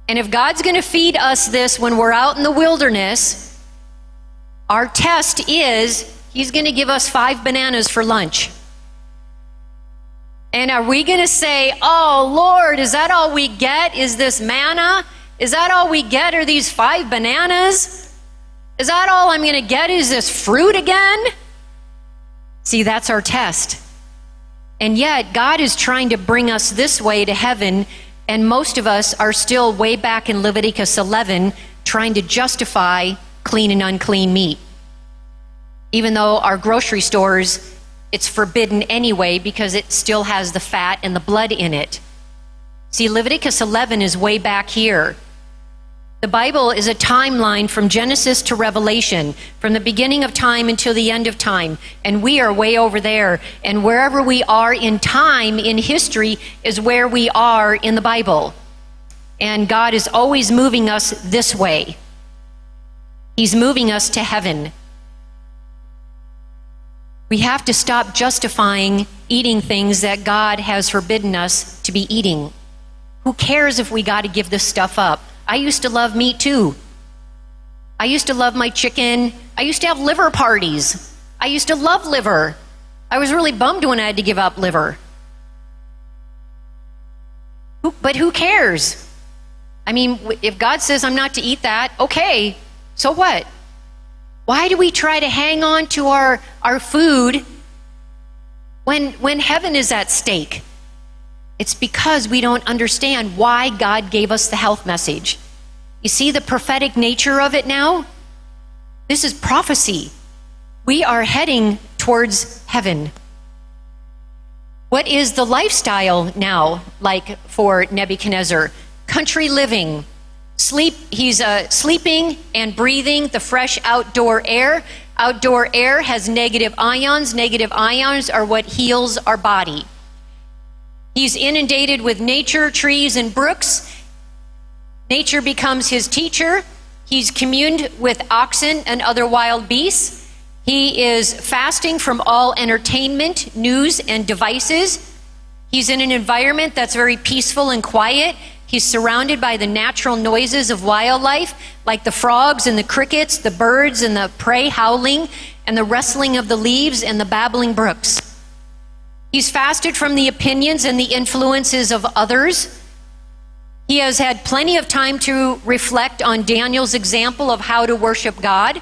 And if God's going to feed us this when we're out in the wilderness, our test is He's going to give us 5 bananas for lunch. And are we going to say, oh, Lord, is that all we get? Is this manna? Is that all we get? Are these 5 bananas? Is that all I'm going to get? Is this fruit again? See, that's our test. And yet, God is trying to bring us this way to heaven, and most of us are still way back in Leviticus 11 trying to justify clean and unclean meat. Even though our grocery stores, it's forbidden anyway because it still has the fat and the blood in it. See, Leviticus 11 is way back here. The Bible is a timeline from Genesis to Revelation, from the beginning of time until the end of time. And we are way over there. And wherever we are in time, in history, is where we are in the Bible. And God is always moving us this way. He's moving us to heaven. We have to stop justifying eating things that God has forbidden us to be eating. Who cares if we got to give this stuff up? I used to love meat too. I used to love my chicken. I used to have liver parties. I used to love liver. I was really bummed when I had to give up liver. But who cares? I mean, if God says I'm not to eat that, okay, so what? Why do we try to hang on to our food when heaven is at stake? It's because we don't understand why God gave us the health message. You see the prophetic nature of it now? This is prophecy. We are heading towards heaven. What is the lifestyle now like for Nebuchadnezzar? Country living. He's sleeping and breathing the fresh outdoor air. Outdoor air has negative ions. Negative ions are what heals our body. He's inundated with nature, trees, and brooks. Nature becomes his teacher. He's communed with oxen and other wild beasts. He is fasting from all entertainment, news, and devices. He's in an environment that's very peaceful and quiet. He's surrounded by the natural noises of wildlife, like the frogs and the crickets, the birds and the prey howling, and the rustling of the leaves and the babbling brooks. He's fasted from the opinions and the influences of others. He has had plenty of time to reflect on Daniel's example of how to worship God.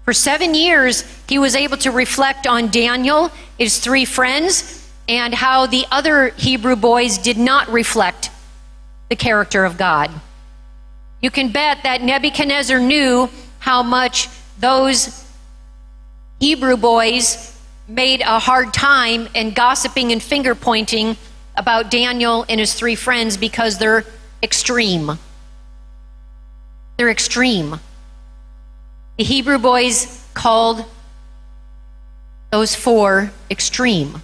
For 7 years, he was able to reflect on Daniel, his 3 friends, and how the other Hebrew boys did not reflect the character of God. You can bet that Nebuchadnezzar knew how much those Hebrew boys made a hard time and gossiping and finger pointing about Daniel and his 3 friends because they're extreme. They're extreme. The Hebrew boys called those 4 extreme.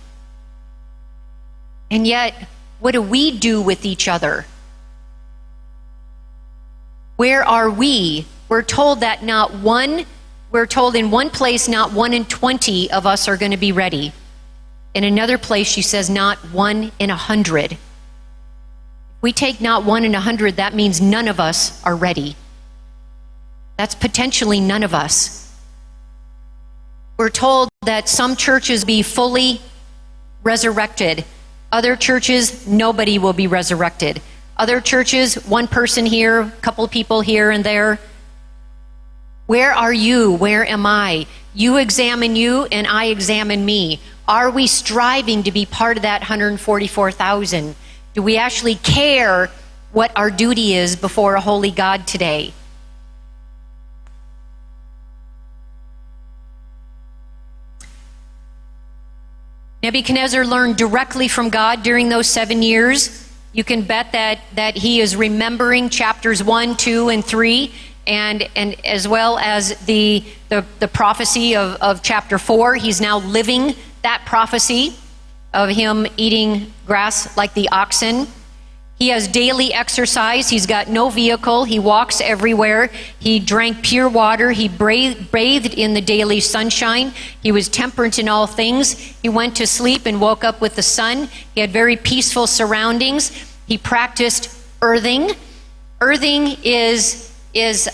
And yet, what do we do with each other? Where are we? We're told that we're told in one place, not 1 in 20 of us are going to be ready. In another place, she says, not 1 in 100. If we take not 1 in 100, that means none of us are ready. That's potentially none of us. We're told that some churches be fully resurrected. Other churches, nobody will be resurrected. Other churches, one person here, a couple people here and there. Where are you? Where am I? You examine you and I examine me. Are we striving to be part of that 144,000? Do we actually care what our duty is before a holy God today? Nebuchadnezzar learned directly from God during those 7 years. You can bet that he is remembering chapters 1, 2, and 3, and as well as the prophecy of chapter 4. He's now living that prophecy of him eating grass like the oxen. He has daily exercise. He's got no vehicle. He walks everywhere. He drank pure water. He bathed in the daily sunshine. He was temperate in all things. He went to sleep and woke up with the sun. He had very peaceful surroundings. He practiced earthing. Earthing is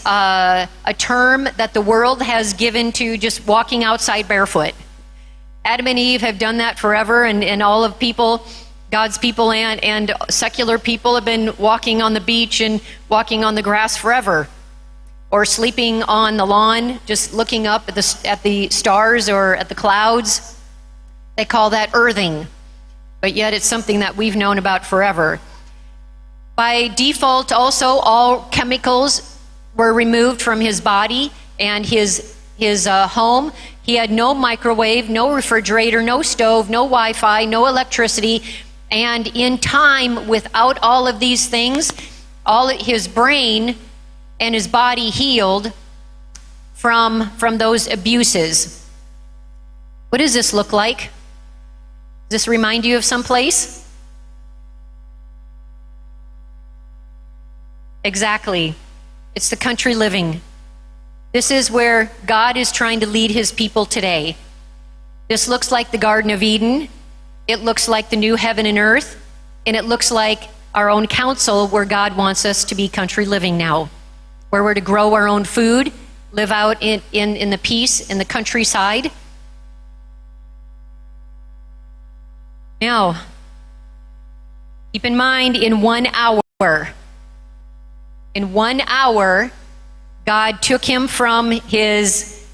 a term that the world has given to just walking outside barefoot. Adam and Eve have done that forever, and all of people, God's people and secular people, have been walking on the beach and walking on the grass forever, or sleeping on the lawn, just looking up at the stars or at the clouds. They call that earthing, but yet it's something that we've known about forever. By default, also, all chemicals were removed from his body and his home. He had no microwave, no refrigerator, no stove, no Wi-Fi, no electricity. And in time, without all of these things, his brain and his body healed from those abuses. What does this look like? Does this remind you of some place? Exactly. It's the country living. This is where God is trying to lead his people today. This looks like the Garden of Eden. It looks like the new heaven and earth. And it looks like our own council, where God wants us to be country living now, where we're to grow our own food, live out in the peace in the countryside. Now, keep in mind, in 1 hour, God took him from his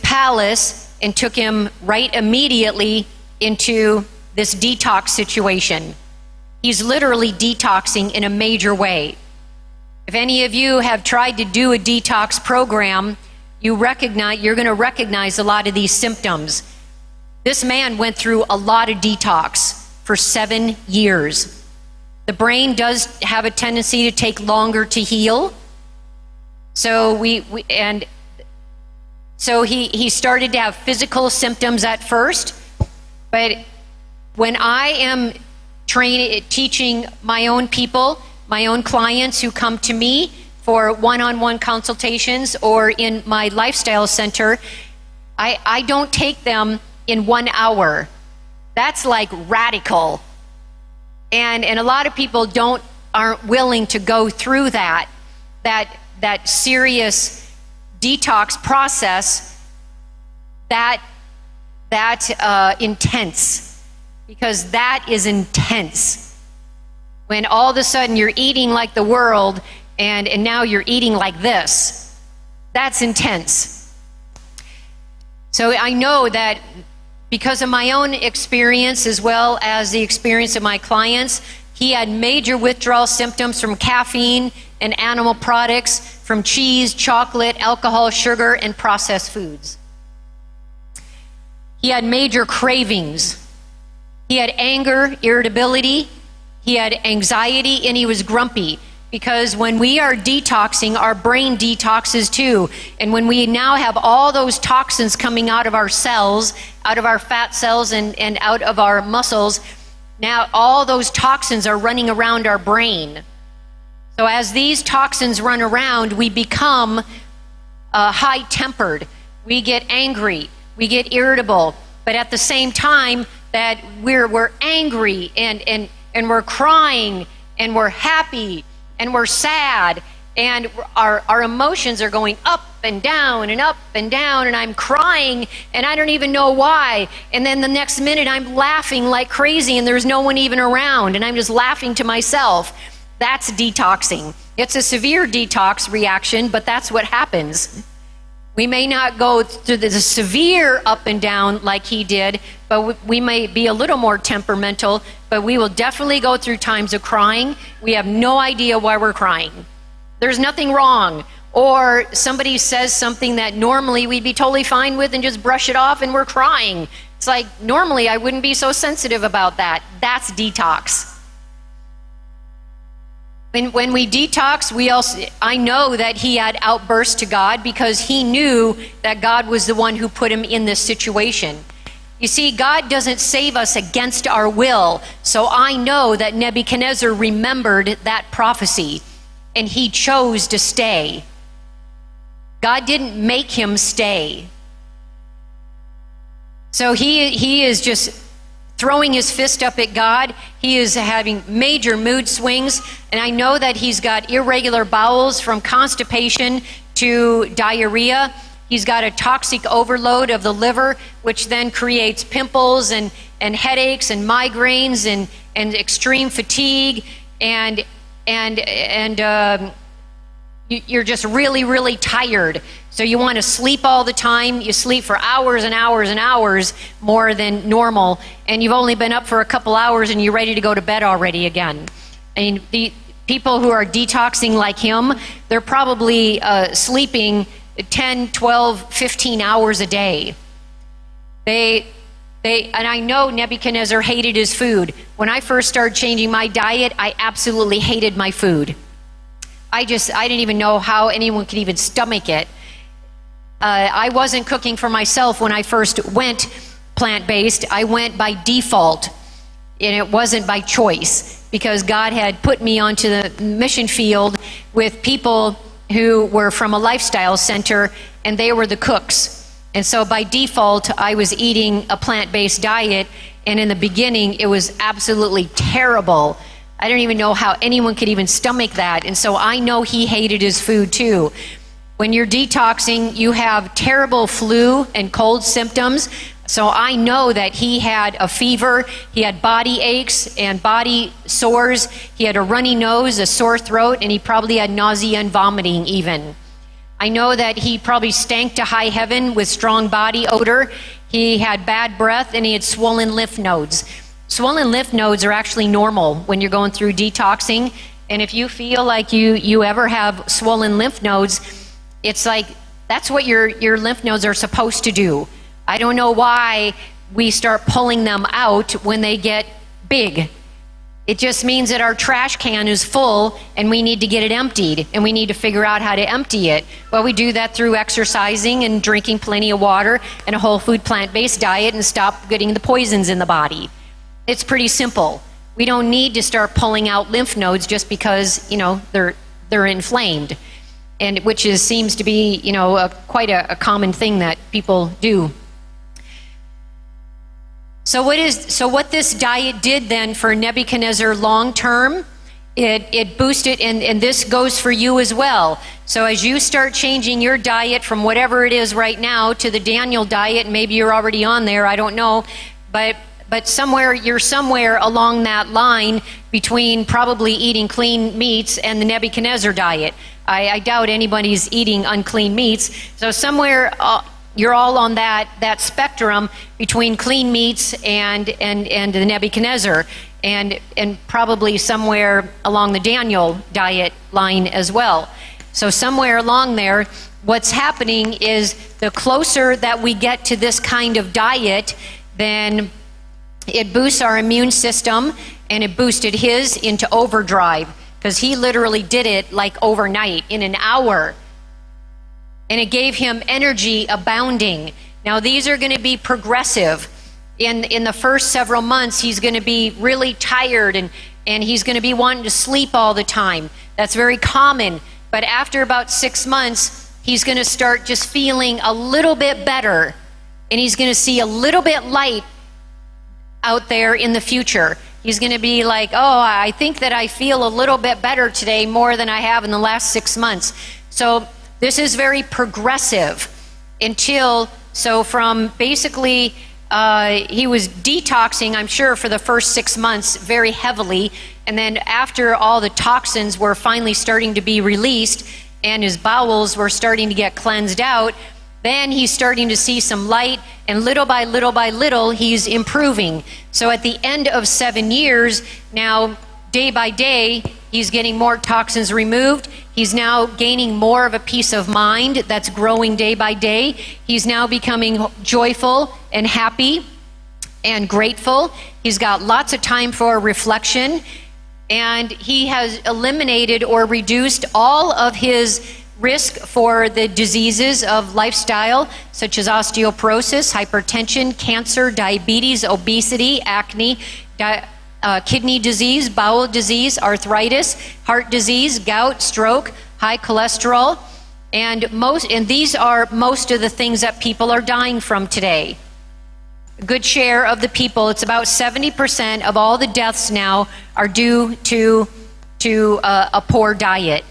palace and took him right immediately into this detox situation. He's literally detoxing in a major way. If any of you have tried to do a detox program, you're going to recognize a lot of these symptoms. This man went through a lot of detox for 7 years. The brain does have a tendency to take longer to heal. So he started to have physical symptoms at first, but when I am teaching my own people, my own clients who come to me for one-on-one consultations or in my lifestyle center, I don't take them in 1 hour. That's like radical. And a lot of people aren't willing to go through that serious detox process that intense, because that is intense. When all of a sudden you're eating like the world and now you're eating like this, that's intense. So I know that because of my own experience, as well as the experience of my clients, he had major withdrawal symptoms from caffeine and animal products, from cheese, chocolate, alcohol, sugar, and processed foods. He had major cravings. He had anger, irritability, he had anxiety, and he was grumpy. Because when we are detoxing, our brain detoxes too. And when we now have all those toxins coming out of our cells, out of our fat cells and out of our muscles, now all those toxins are running around our brain. So as these toxins run around, we become high-tempered. We get angry. We get irritable. But at the same time that we're angry and we're crying and we're happy and we're sad and our emotions are going up and down and up and down, and I'm crying and I don't even know why, and then the next minute I'm laughing like crazy and there's no one even around and I'm just laughing to myself. That's detoxing. It's a severe detox reaction, but that's what happens. We may not go through the severe up and down like he did, but we may be a little more temperamental, but we will definitely go through times of crying. We have no idea why we're crying. There's nothing wrong. Or somebody says something that normally we'd be totally fine with and just brush it off and we're crying. It's like, normally I wouldn't be so sensitive about that. That's detox. When we detox, I know that he had outbursts to God because he knew that God was the one who put him in this situation. You see, God doesn't save us against our will. So I know that Nebuchadnezzar remembered that prophecy and he chose to stay. God didn't make him stay. So he is just throwing his fist up at God. He is having major mood swings, and I know that he's got irregular bowels from constipation to diarrhea. He's got a toxic overload of the liver, which then creates pimples and headaches and migraines and extreme fatigue, and you're just really, really tired. So you want to sleep all the time. You sleep for hours and hours and hours more than normal, and you've only been up for a couple hours and you're ready to go to bed already again. I mean, the people who are detoxing like him, they're probably sleeping 10, 12, 15 hours a day. And I know Nebuchadnezzar hated his food. When I first started changing my diet, I absolutely hated my food. I didn't even know how anyone could even stomach it. I wasn't cooking for myself when I first went plant-based. I went by default, and it wasn't by choice, because God had put me onto the mission field with people who were from a lifestyle center, and they were the cooks. And so by default, I was eating a plant-based diet, and in the beginning, it was absolutely terrible. I don't even know how anyone could even stomach that. And so I know he hated his food too. When you're detoxing, you have terrible flu and cold symptoms. So I know that he had a fever, he had body aches and body sores, he had a runny nose, a sore throat, and he probably had nausea and vomiting even. I know that he probably stank to high heaven with strong body odor. He had bad breath and he had swollen lymph nodes. Swollen lymph nodes are actually normal when you're going through detoxing. And if you feel like you ever have swollen lymph nodes, it's like that's what your lymph nodes are supposed to do. I don't know why we start pulling them out when they get big. It just means that our trash can is full and we need to get it emptied, and we need to figure out how to empty it. Well, we do that through exercising and drinking plenty of water and a whole food plant-based diet and stop getting the poisons in the body. It's pretty simple. We don't need to start pulling out lymph nodes just because, they're inflamed, and which seems to be, quite a common thing that people do. So what this diet did then for Nebuchadnezzar long term, it boosted, and this goes for you as well. So as you start changing your diet from whatever it is right now to the Daniel diet, maybe you're already on there, I don't know, but you're somewhere along that line between probably eating clean meats and the Nebuchadnezzar diet. I doubt anybody's eating unclean meats. So somewhere you're all on that spectrum between clean meats and the Nebuchadnezzar, and probably somewhere along the Daniel diet line as well. So somewhere along there, what's happening is the closer that we get to this kind of diet, then it boosts our immune system, and it boosted his into overdrive, because he literally did it like overnight, in an hour. And it gave him energy abounding. Now these are going to be progressive. In the first several months, he's going to be really tired, and he's going to be wanting to sleep all the time. That's very common. But after about 6 months, he's going to start just feeling a little bit better, and he's going to see a little bit light out there in the future. He's going to be like, oh, I think that I feel a little bit better today, more than I have in the last 6 months. So this is very progressive so from basically, he was detoxing, I'm sure, for the first 6 months very heavily. And then after all the toxins were finally starting to be released and his bowels were starting to get cleansed out, then he's starting to see some light, and little by little, he's improving. So at the end of 7 years, now day by day, he's getting more toxins removed. He's now gaining more of a peace of mind that's growing day by day. He's now becoming joyful and happy and grateful. He's got lots of time for reflection, and he has eliminated or reduced all of his risk for the diseases of lifestyle, such as osteoporosis, hypertension, cancer, diabetes, obesity, acne, kidney disease, bowel disease, arthritis, heart disease, gout, stroke, high cholesterol, and these are most of the things that people are dying from today. A good share of the people, it's about 70% of all the deaths now, are due to a poor diet.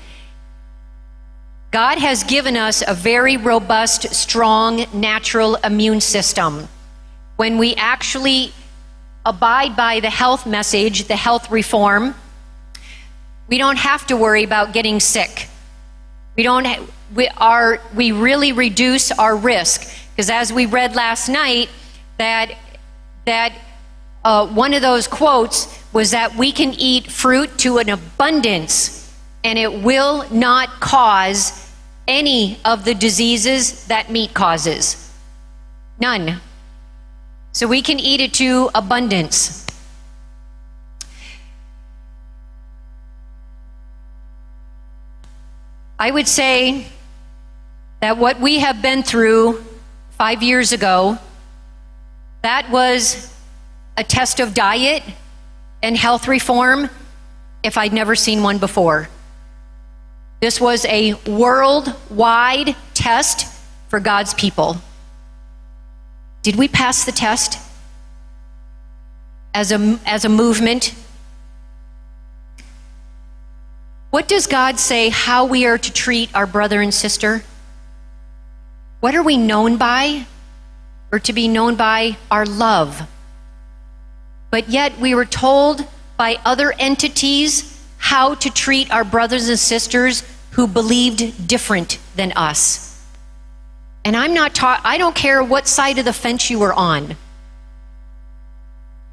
God has given us a very robust, strong, natural immune system. When we actually abide by the health message, the health reform, we don't have to worry about getting sick. We really reduce our risk, because as we read last night, that one of those quotes was that we can eat fruit to an abundance, and it will not cause any of the diseases that meat causes. None. So we can eat it to abundance. I would say that what we have been through 5 years ago, that was a test of diet and health reform if I'd never seen one before. This was a worldwide test for God's people. Did we pass the test as a movement? What does God say how we are to treat our brother and sister? What are we known by? We're to be known by our love. But yet we were told by other entities how to treat our brothers and sisters who believed different than us. And I don't care what side of the fence you were on.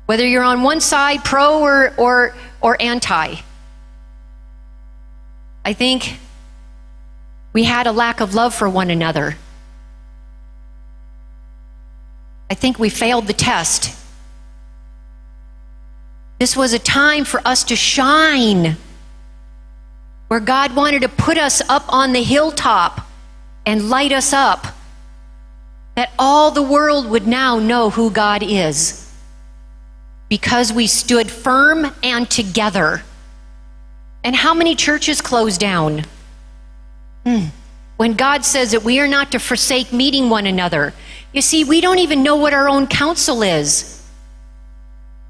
Whether you're on one side, pro or anti. I think we had a lack of love for one another. I think we failed the test. This was a time for us to shine, where God wanted to put us up on the hilltop and light us up, that all the world would now know who God is, because we stood firm and together. And how many churches closed down? When God says that we are not to forsake meeting one another. You see, we don't even know what our own counsel is.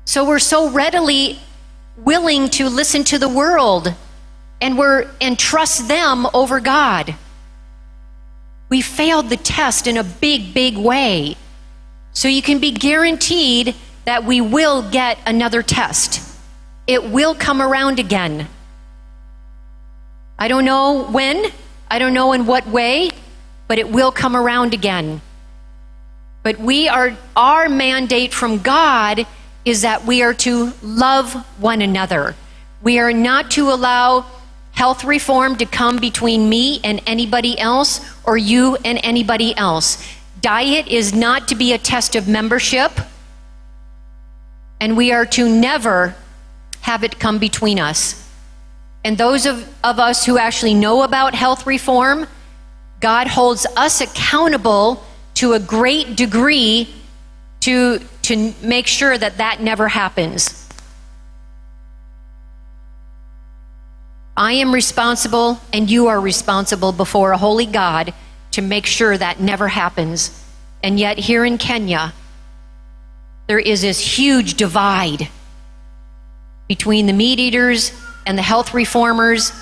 So we're so readily willing to listen to the world and trust them over God. We failed the test in a big, big way. So you can be guaranteed that we will get another test. It will come around again. I don't know when, I don't know in what way, but it will come around again. But our mandate from God is that we are to love one another. We are not to allow health reform to come between me and anybody else, or you and anybody else. Diet is not to be a test of membership, and we are to never have it come between us. And those of us who actually know about health reform, God holds us accountable to a great degree to make sure that that never happens. I am responsible, and you are responsible before a holy God to make sure that never happens. And yet here in Kenya, there is this huge divide between the meat eaters and the health reformers,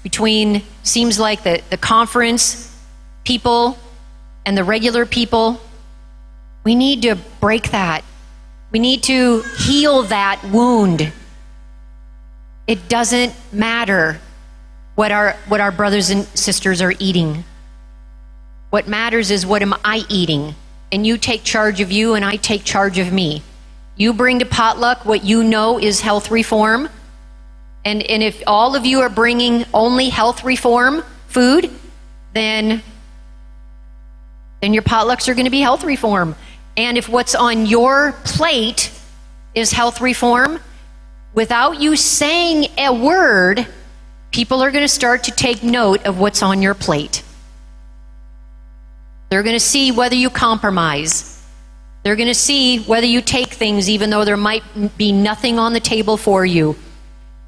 between, seems like, the conference people and the regular people. We need to break that. We need to heal that wound. It doesn't matter what our brothers and sisters are eating. What matters is, what am I eating? And you take charge of you, and I take charge of me. You bring to potluck what you know is health reform. And if all of you are bringing only health reform food, then your potlucks are going to be health reform. And if what's on your plate is health reform, without you saying a word, people are going to start to take note of what's on your plate. They're going to see whether you compromise. They're going to see whether you take things even though there might be nothing on the table for you.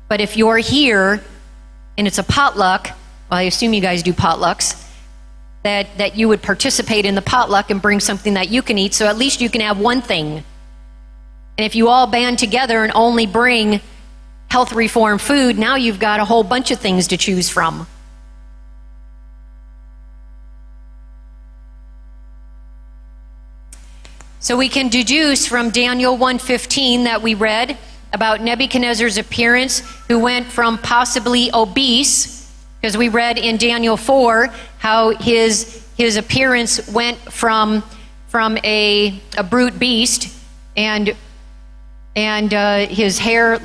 But if you're here and it's a potluck, well, I assume you guys do potlucks, that you would participate in the potluck and bring something that you can eat, so at least you can have one thing. And if you all band together and only bring health reform food, now you've got a whole bunch of things to choose from. So we can deduce from Daniel 1:15 that we read about Nebuchadnezzar's appearance, who went from possibly obese, because we read in Daniel 4 how his appearance went from a brute beast, and his hair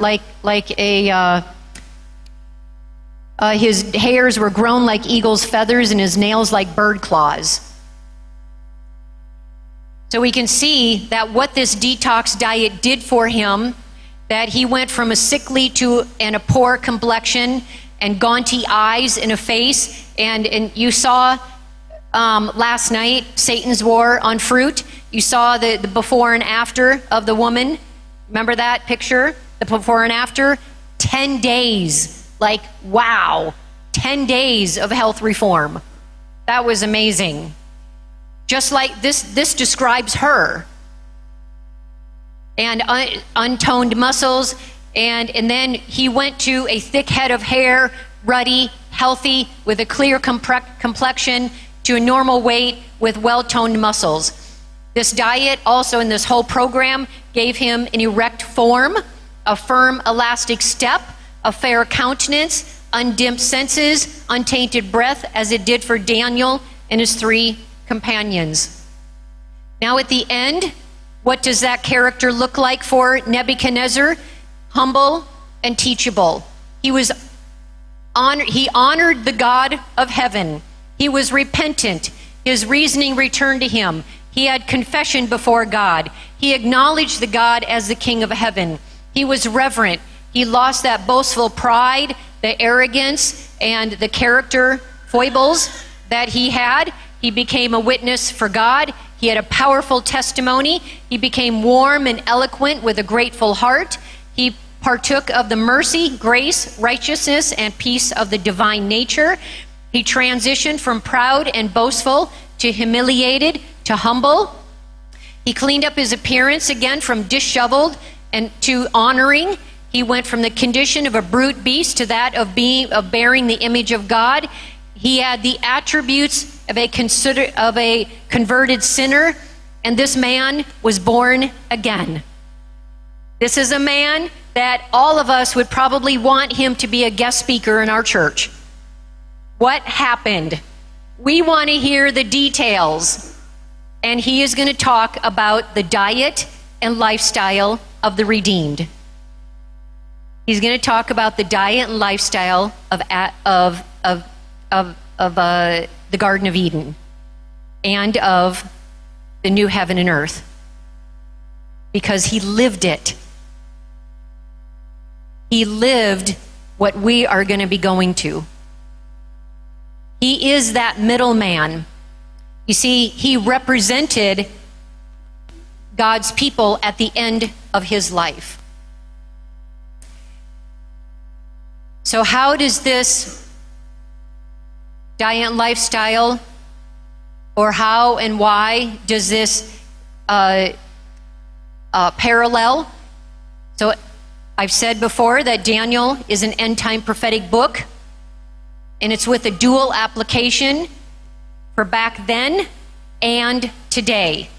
his hairs were grown like eagle's feathers, and his nails like bird claws. So we can see that what this detox diet did for him, that he went from a sickly and a poor complexion and gaunty eyes and a face. And you saw last night Satan's war on fruit. You saw the before and after of the woman. Remember that picture? The before and after? 10 days. Like, wow. 10 days of health reform. That was amazing. Just like this describes her. And untoned muscles, and then he went to a thick head of hair, ruddy, healthy, with a clear complexion, to a normal weight with well-toned muscles. This diet also, in this whole program, gave him an erect form, a firm elastic step, a fair countenance, undimmed senses, untainted breath, as it did for Daniel and his 3 companions. Now at the end, what does that character look like for Nebuchadnezzar? Humble and teachable. He honored the God of heaven. He was repentant. His reasoning returned to him. He had confession before God. He acknowledged the God as the King of heaven. He was reverent. He lost that boastful pride, the arrogance, and the character foibles that he had. He became a witness for God. He had a powerful testimony. He became warm and eloquent with a grateful heart. He partook of the mercy, grace, righteousness, and peace of the divine nature. He transitioned from proud and boastful to humiliated to humble. He cleaned up his appearance again from disheveled and to honoring. He went from the condition of a brute beast to that of bearing the image of God. He had the attributes of a converted sinner, and this man was born again. This is a man that all of us would probably want him to be a guest speaker in our church. What happened? We want to hear the details. And he is going to talk about the diet and lifestyle of the redeemed. He's going to talk about the diet and lifestyle of the Garden of Eden and of the new heaven and earth, because he lived it. He lived what we are going to be going to. He is that middleman. You see, he represented God's people at the end of his life. So how does this diet and lifestyle, or how and why does this parallel? So I've said before that Daniel is an end-time prophetic book, and it's with a dual application for back then and today.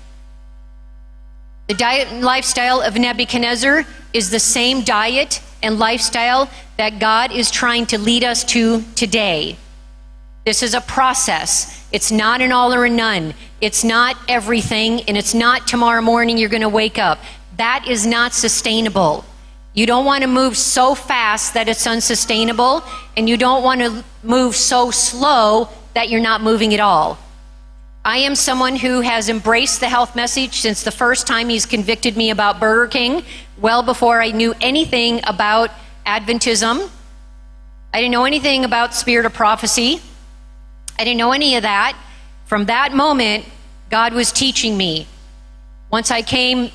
The diet and lifestyle of Nebuchadnezzar is the same diet and lifestyle that God is trying to lead us to today. This is a process. It's not an all or a none. It's not everything, and it's not tomorrow morning you're going to wake up. That is not sustainable. You don't want to move so fast that it's unsustainable, and you don't want to move so slow that you're not moving at all. I am someone who has embraced the health message since the first time he's convicted me about Burger King, well before I knew anything about Adventism. I didn't know anything about spirit of prophecy. I didn't know any of that. From that moment, God was teaching me. Once I came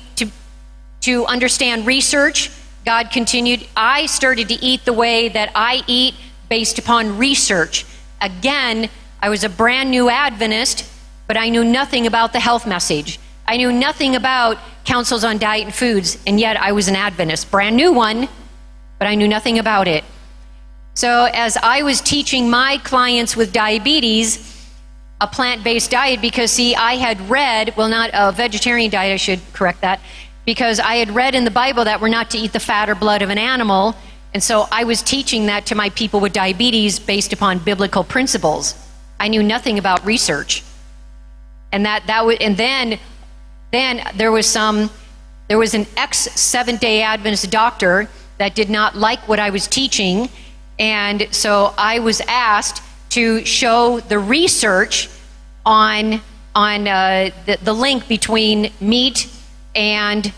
to understand research, God continued. I started to eat the way that I eat based upon research. Again, I was a brand new Adventist, but I knew nothing about the health message. I knew nothing about counsels on diet and foods, and yet I was an Adventist, brand new one, but I knew nothing about it. So as I was teaching my clients with diabetes a plant-based diet, because see, I had read, well, not a vegetarian diet, I should correct that, because I had read in the Bible that we're not to eat the fat or blood of an animal, and so I was teaching that to my people with diabetes based upon biblical principles. I knew nothing about research. And then there was an ex-Seventh-day Adventist doctor that did not like what I was teaching, and so I was asked to show the research on the link between meat and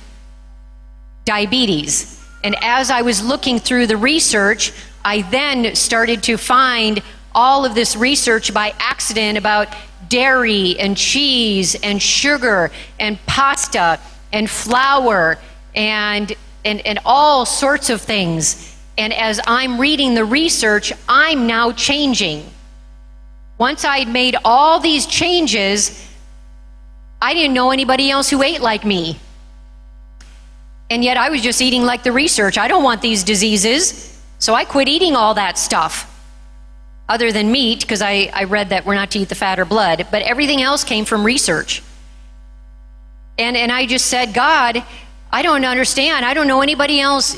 diabetes. And as I was looking through the research, I then started to find all of this research by accident about dairy and cheese and sugar and pasta and flour and all sorts of things. And as I'm reading the research, I'm now changing. Once I'd made all these changes, I didn't know anybody else who ate like me. And yet I was just eating like the research. I don't want these diseases. So I quit eating all that stuff. Other than meat, because I read that we're not to eat the fat or blood, but everything else came from research. And I just said, God, I don't understand. I don't know anybody else.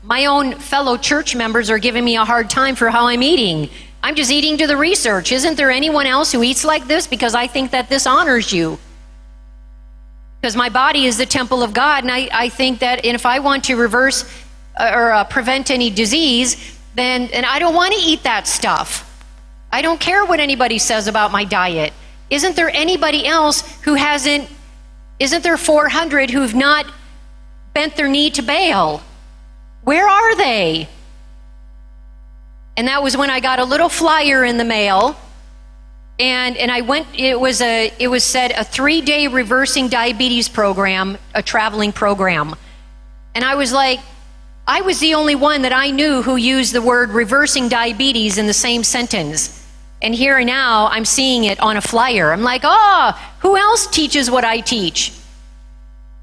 My own fellow church members are giving me a hard time for how I'm eating. I'm just eating to the research. Isn't there anyone else who eats like this? Because I think that this honors you. Because my body is the temple of God, and I think that if I want to reverse or prevent any disease, then I don't want to eat that stuff. I don't care what anybody says about my diet. Isn't there anybody else who hasn't, isn't there 400 who've not bent their knee to Baal? Where are they? And that was when I got a little flyer in the mail, and I went, it was said a 3-day reversing diabetes program, a traveling program. And I was like, I was the only one that I knew who used the word reversing diabetes in the same sentence. And here and now, I'm seeing it on a flyer. I'm like, who else teaches what I teach?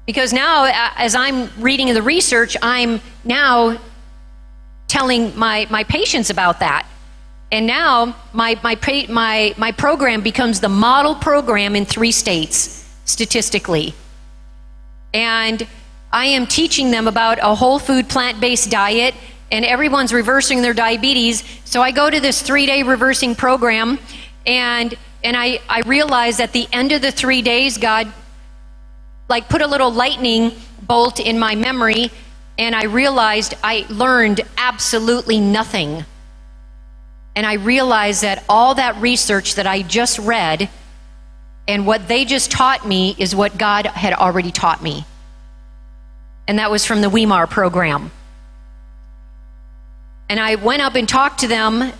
Because now, as I'm reading the research, I'm now telling my patients about that. And now, my program becomes the model program in 3 states, statistically. And I am teaching them about a whole food plant-based diet, and everyone's reversing their diabetes. So I go to this 3-day reversing program, and I realize at the end of the 3 days, God like put a little lightning bolt in my memory, and I realized I learned absolutely nothing. And I realized that all that research that I just read and what they just taught me is what God had already taught me. And that was from the Weimar program. And I went up and talked to them,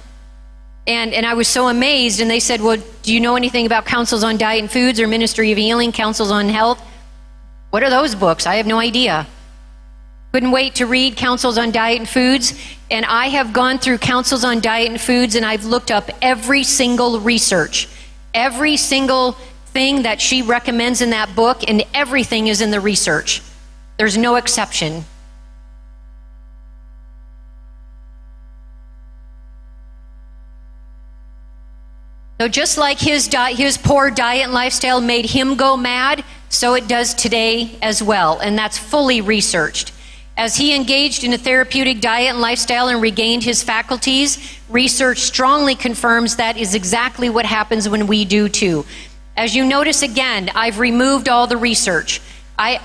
and I was so amazed, and they said, well, do you know anything about Counsels on Diet and Foods or Ministry of Healing, Counsels on Health? What are those books? I have no idea. Couldn't wait to read Counsels on Diet and Foods, and I have gone through Counsels on Diet and Foods, and I've looked up every single research, every single thing that she recommends in that book, and everything is in the research. There's no exception. So just like his poor diet and lifestyle made him go mad, so it does today as well, and that's fully researched. As he engaged in a therapeutic diet and lifestyle and regained his faculties, research strongly confirms that is exactly what happens when we do too. As you notice again, I've removed all the research.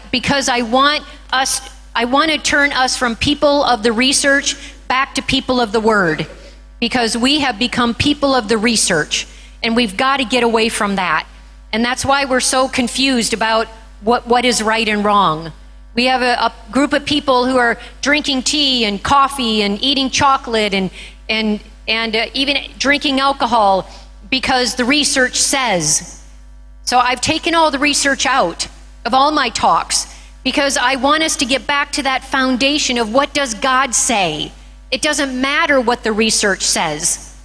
Because I want to turn us from people of the research back to people of the Word, because we have become people of the research, and we've got to get away from that. And that's why we're so confused about what is right and wrong. We have a group of people who are drinking tea and coffee and eating chocolate and even drinking alcohol because the research says. So I've taken all the research out of all my talks because I want us to get back to that foundation of what does God say. It doesn't matter what the research says.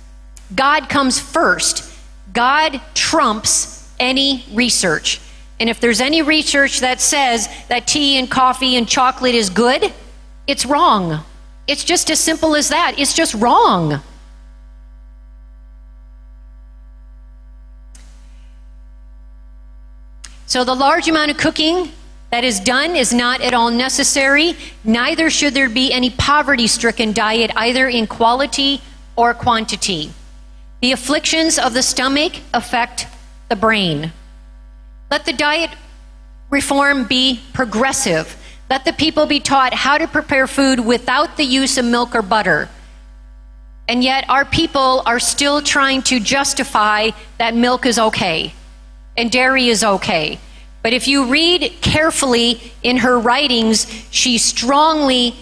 God comes first. God trumps any research. And if there's any research that says that tea and coffee and chocolate is good, it's wrong. It's just as simple as that. It's just wrong. So the large amount of cooking that is done is not at all necessary. Neither should there be any poverty-stricken diet, either in quality or quantity. The afflictions of the stomach affect the brain. Let the diet reform be progressive. Let the people be taught how to prepare food without the use of milk or butter. And yet our people are still trying to justify that milk is okay and dairy is okay. But if you read carefully in her writings, she strongly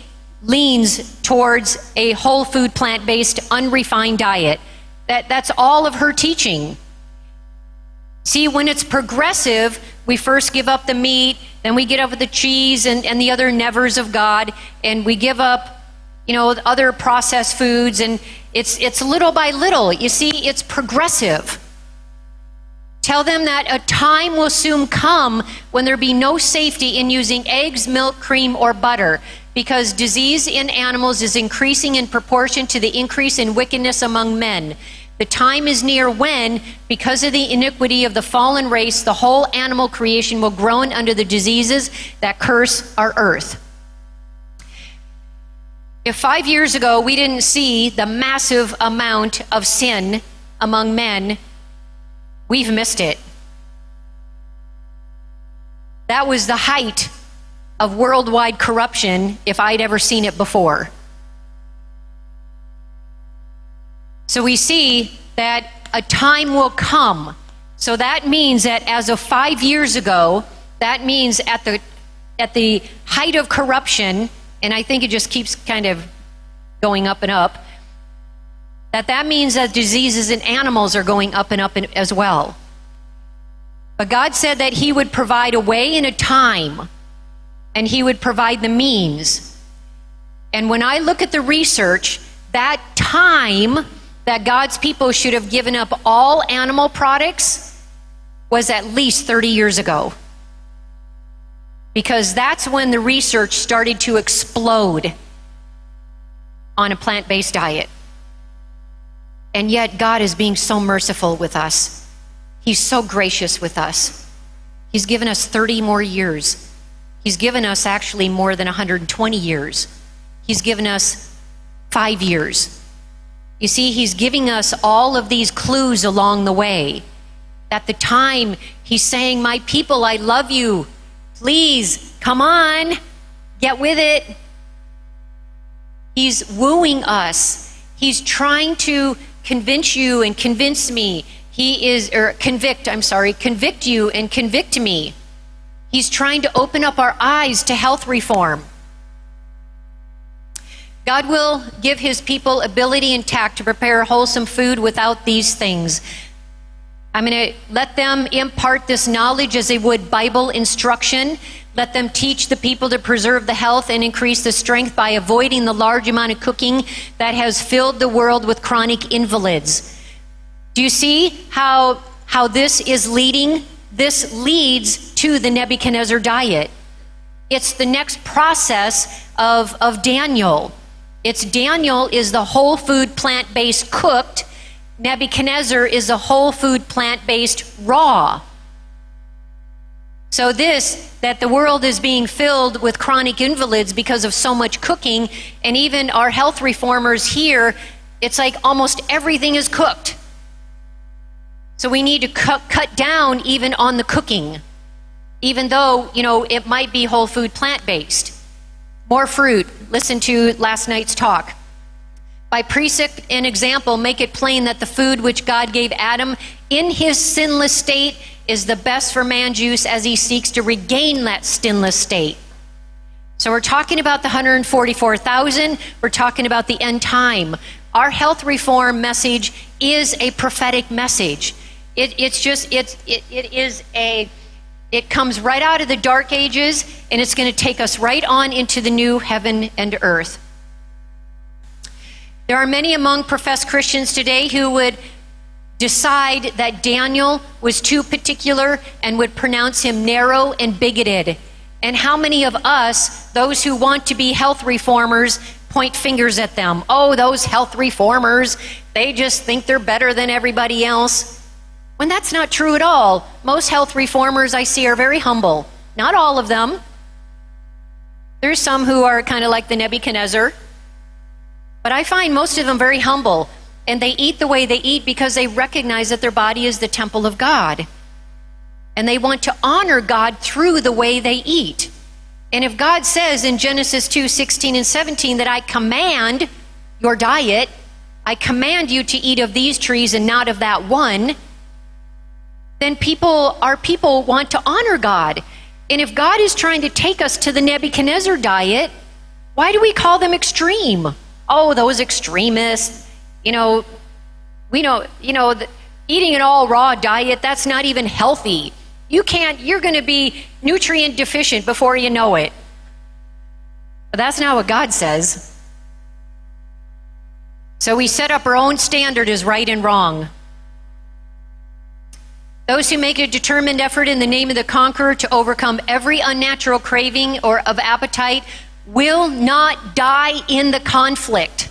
leans towards a whole food, plant-based, unrefined diet. That's all of her teaching. See, when it's progressive, we first give up the meat, then we get up with the cheese and the other nevers of God, and we give up, other processed foods, and it's little by little. You see, it's progressive. Tell them that a time will soon come when there be no safety in using eggs, milk, cream, or butter, because disease in animals is increasing in proportion to the increase in wickedness among men. The time is near when, because of the iniquity of the fallen race, the whole animal creation will groan under the diseases that curse our earth. If 5 years ago we didn't see the massive amount of sin among men, we've missed it. That was the height of worldwide corruption if I'd ever seen it before. So we see that a time will come. So that means that as of 5 years ago, that means at the height of corruption, and I think it just keeps kind of going up and up, that means that diseases in animals are going up and up as well. But God said that he would provide a way and a time, and he would provide the means. And when I look at the research, that time that God's people should have given up all animal products was at least 30 years ago. Because that's when the research started to explode on a plant-based diet. And yet God is being so merciful with us. He's so gracious with us. He's given us 30 more years. He's given us actually more than 120 years. He's given us 5 years. You see, he's giving us all of these clues along the way. At the time, he's saying, my people, I love you. Please, come on, get with it. He's wooing us. He's trying to convince you and convince me. Convict you and convict me. He's trying to open up our eyes to health reform. God will give his people ability and tact to prepare wholesome food without these things. I'm going to let them impart this knowledge as they would Bible instruction. Let them teach the people to preserve the health and increase the strength by avoiding the large amount of cooking that has filled the world with chronic invalids. Do you see how this is leading? This leads to the Nebuchadnezzar diet. It's the next process of Daniel. Daniel is the whole food, plant-based, cooked. Nebuchadnezzar is a whole food, plant-based, raw. So that the world is being filled with chronic invalids because of so much cooking, and even our health reformers here, it's like almost everything is cooked. So we need to cut down even on the cooking, even though, it might be whole food, plant-based. More fruit. Listen to last night's talk. By precept and example, make it plain that the food which God gave Adam in his sinless state is the best for man's use as he seeks to regain that sinless state. So we're talking about the 144,000. We're talking about the end time. Our health reform message is a prophetic message. It comes right out of the dark ages, and it's going to take us right on into the new heaven and earth. There are many among professed Christians today who would decide that Daniel was too particular and would pronounce him narrow and bigoted. And how many of us, those who want to be health reformers, point fingers at them? Oh, those health reformers, they just think they're better than everybody else. When that's not true at all. Most health reformers I see are very humble. Not all of them. There's some who are kind of like the Nebuchadnezzar. But I find most of them very humble. And they eat the way they eat because they recognize that their body is the temple of God. And they want to honor God through the way they eat. And if God says in Genesis 2:16 and 17 that I command your diet, I command you to eat of these trees and not of that one, then our people want to honor God. And if God is trying to take us to the Nebuchadnezzar diet, why do we call them extreme? Oh, those extremists, eating an all raw diet, that's not even healthy. You're going to be nutrient deficient before you know it. But that's not what God says. So we set up our own standard as right and wrong. Those who make a determined effort in the name of the conqueror to overcome every unnatural craving or of appetite will not die in the conflict.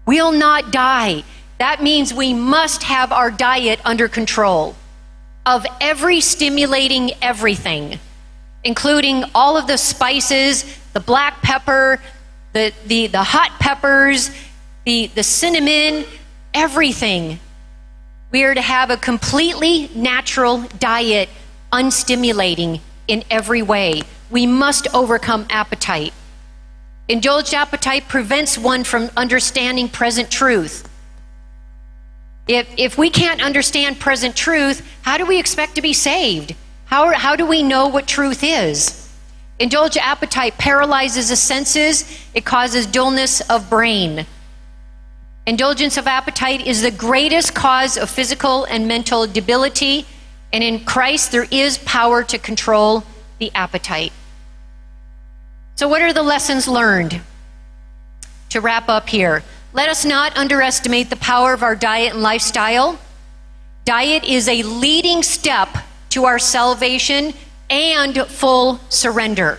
Will not die. That means we must have our diet under control of every stimulating everything, including all of the spices, the black pepper, the hot peppers, the cinnamon, everything. We are to have a completely natural diet, unstimulating in every way. We must overcome appetite. Indulged appetite prevents one from understanding present truth. If we can't understand present truth, how do we expect to be saved? How do we know what truth is? Indulged appetite paralyzes the senses. It causes dullness of brain. Indulgence of appetite is the greatest cause of physical and mental debility, and in Christ there is power to control the appetite. So what are the lessons learned? To wrap up here, let us not underestimate the power of our diet and lifestyle. Diet is a leading step to our salvation and full surrender.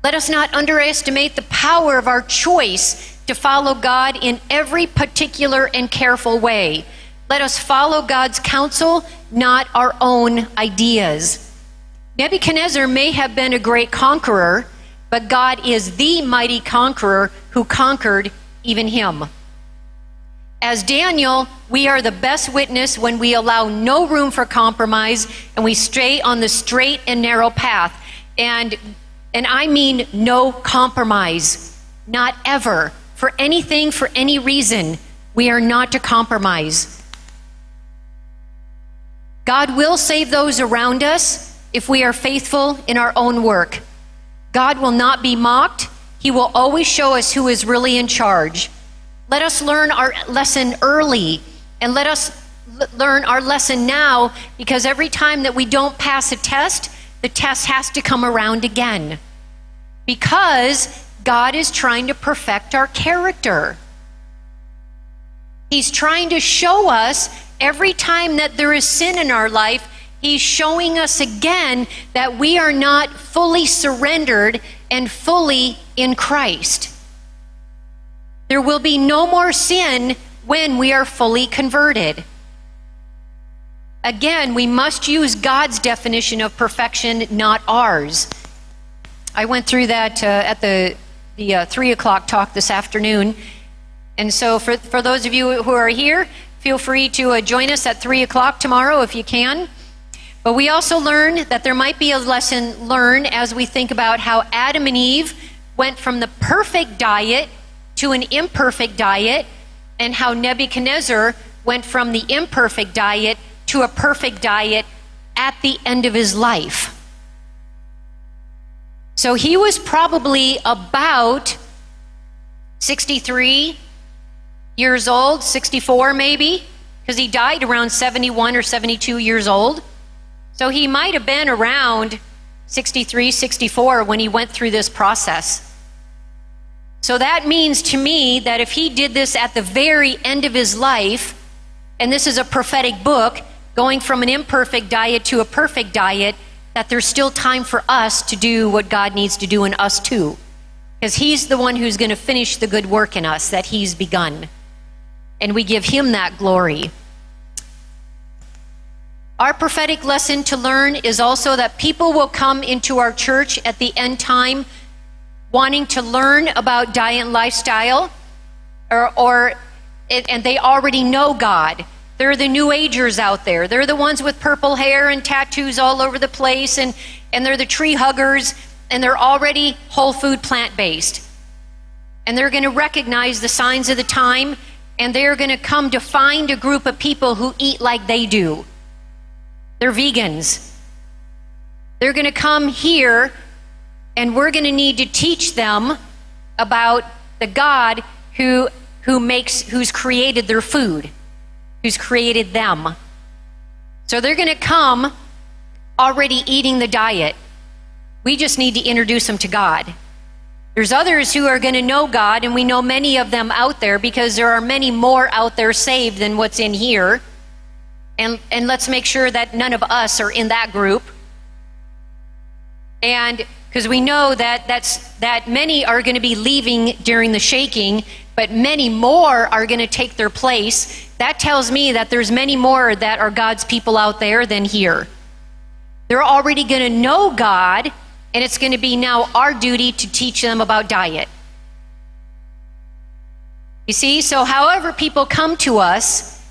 Let us not underestimate the power of our choice to follow God in every particular and careful way. Let us follow God's counsel, not our own ideas. Nebuchadnezzar may have been a great conqueror, but God is the mighty conqueror who conquered even him. As Daniel, we are the best witness when we allow no room for compromise and we stay on the straight and narrow path. And I mean no compromise, not ever. For anything, for any reason, we are not to compromise. God will save those around us if we are faithful in our own work. God will not be mocked. He will always show us who is really in charge. Let us learn our lesson early, and let us learn our lesson now, because every time that we don't pass a test, the test has to come around again. Because God is trying to perfect our character. He's trying to show us every time that there is sin in our life, He's showing us again that we are not fully surrendered and fully in Christ. There will be no more sin when we are fully converted. Again, we must use God's definition of perfection, not ours. I went through that at the 3 o'clock talk this afternoon. And so for those of you who are here, feel free to join us at 3 o'clock tomorrow if you can. But we also learned that there might be a lesson learned as we think about how Adam and Eve went from the perfect diet to an imperfect diet, and how Nebuchadnezzar went from the imperfect diet to a perfect diet at the end of his life. So he was probably about 63 years old, 64 maybe, because he died around 71 or 72 years old. So he might have been around 63, 64 when he went through this process. So that means to me that if he did this at the very end of his life, and this is a prophetic book, going from an imperfect diet to a perfect diet, that there's still time for us to do what God needs to do in us too. Because he's the one who's going to finish the good work in us that he's begun. And we give him that glory. Our prophetic lesson to learn is also that people will come into our church at the end time wanting to learn about diet and lifestyle, and they already know God. They're the New Agers out there. They're the ones with purple hair and tattoos all over the place, and they're the tree huggers, and they're already whole food plant-based. And they're going to recognize the signs of the time, and they're going to come to find a group of people who eat like they do. They're vegans. They're going to come here, and we're going to need to teach them about the God who's created their food, who's created them. So they're going to come already eating the diet. We just need to introduce them to God. There's others who are going to know God, and we know many of them out there because there are many more out there saved than what's in here. And let's make sure that none of us are in that group. And because we know that many are going to be leaving during the shaking, but many more are going to take their place. That tells me that there's many more that are God's people out there than here. They're already going to know God, and it's going to be now our duty to teach them about diet. You see, so however people come to us,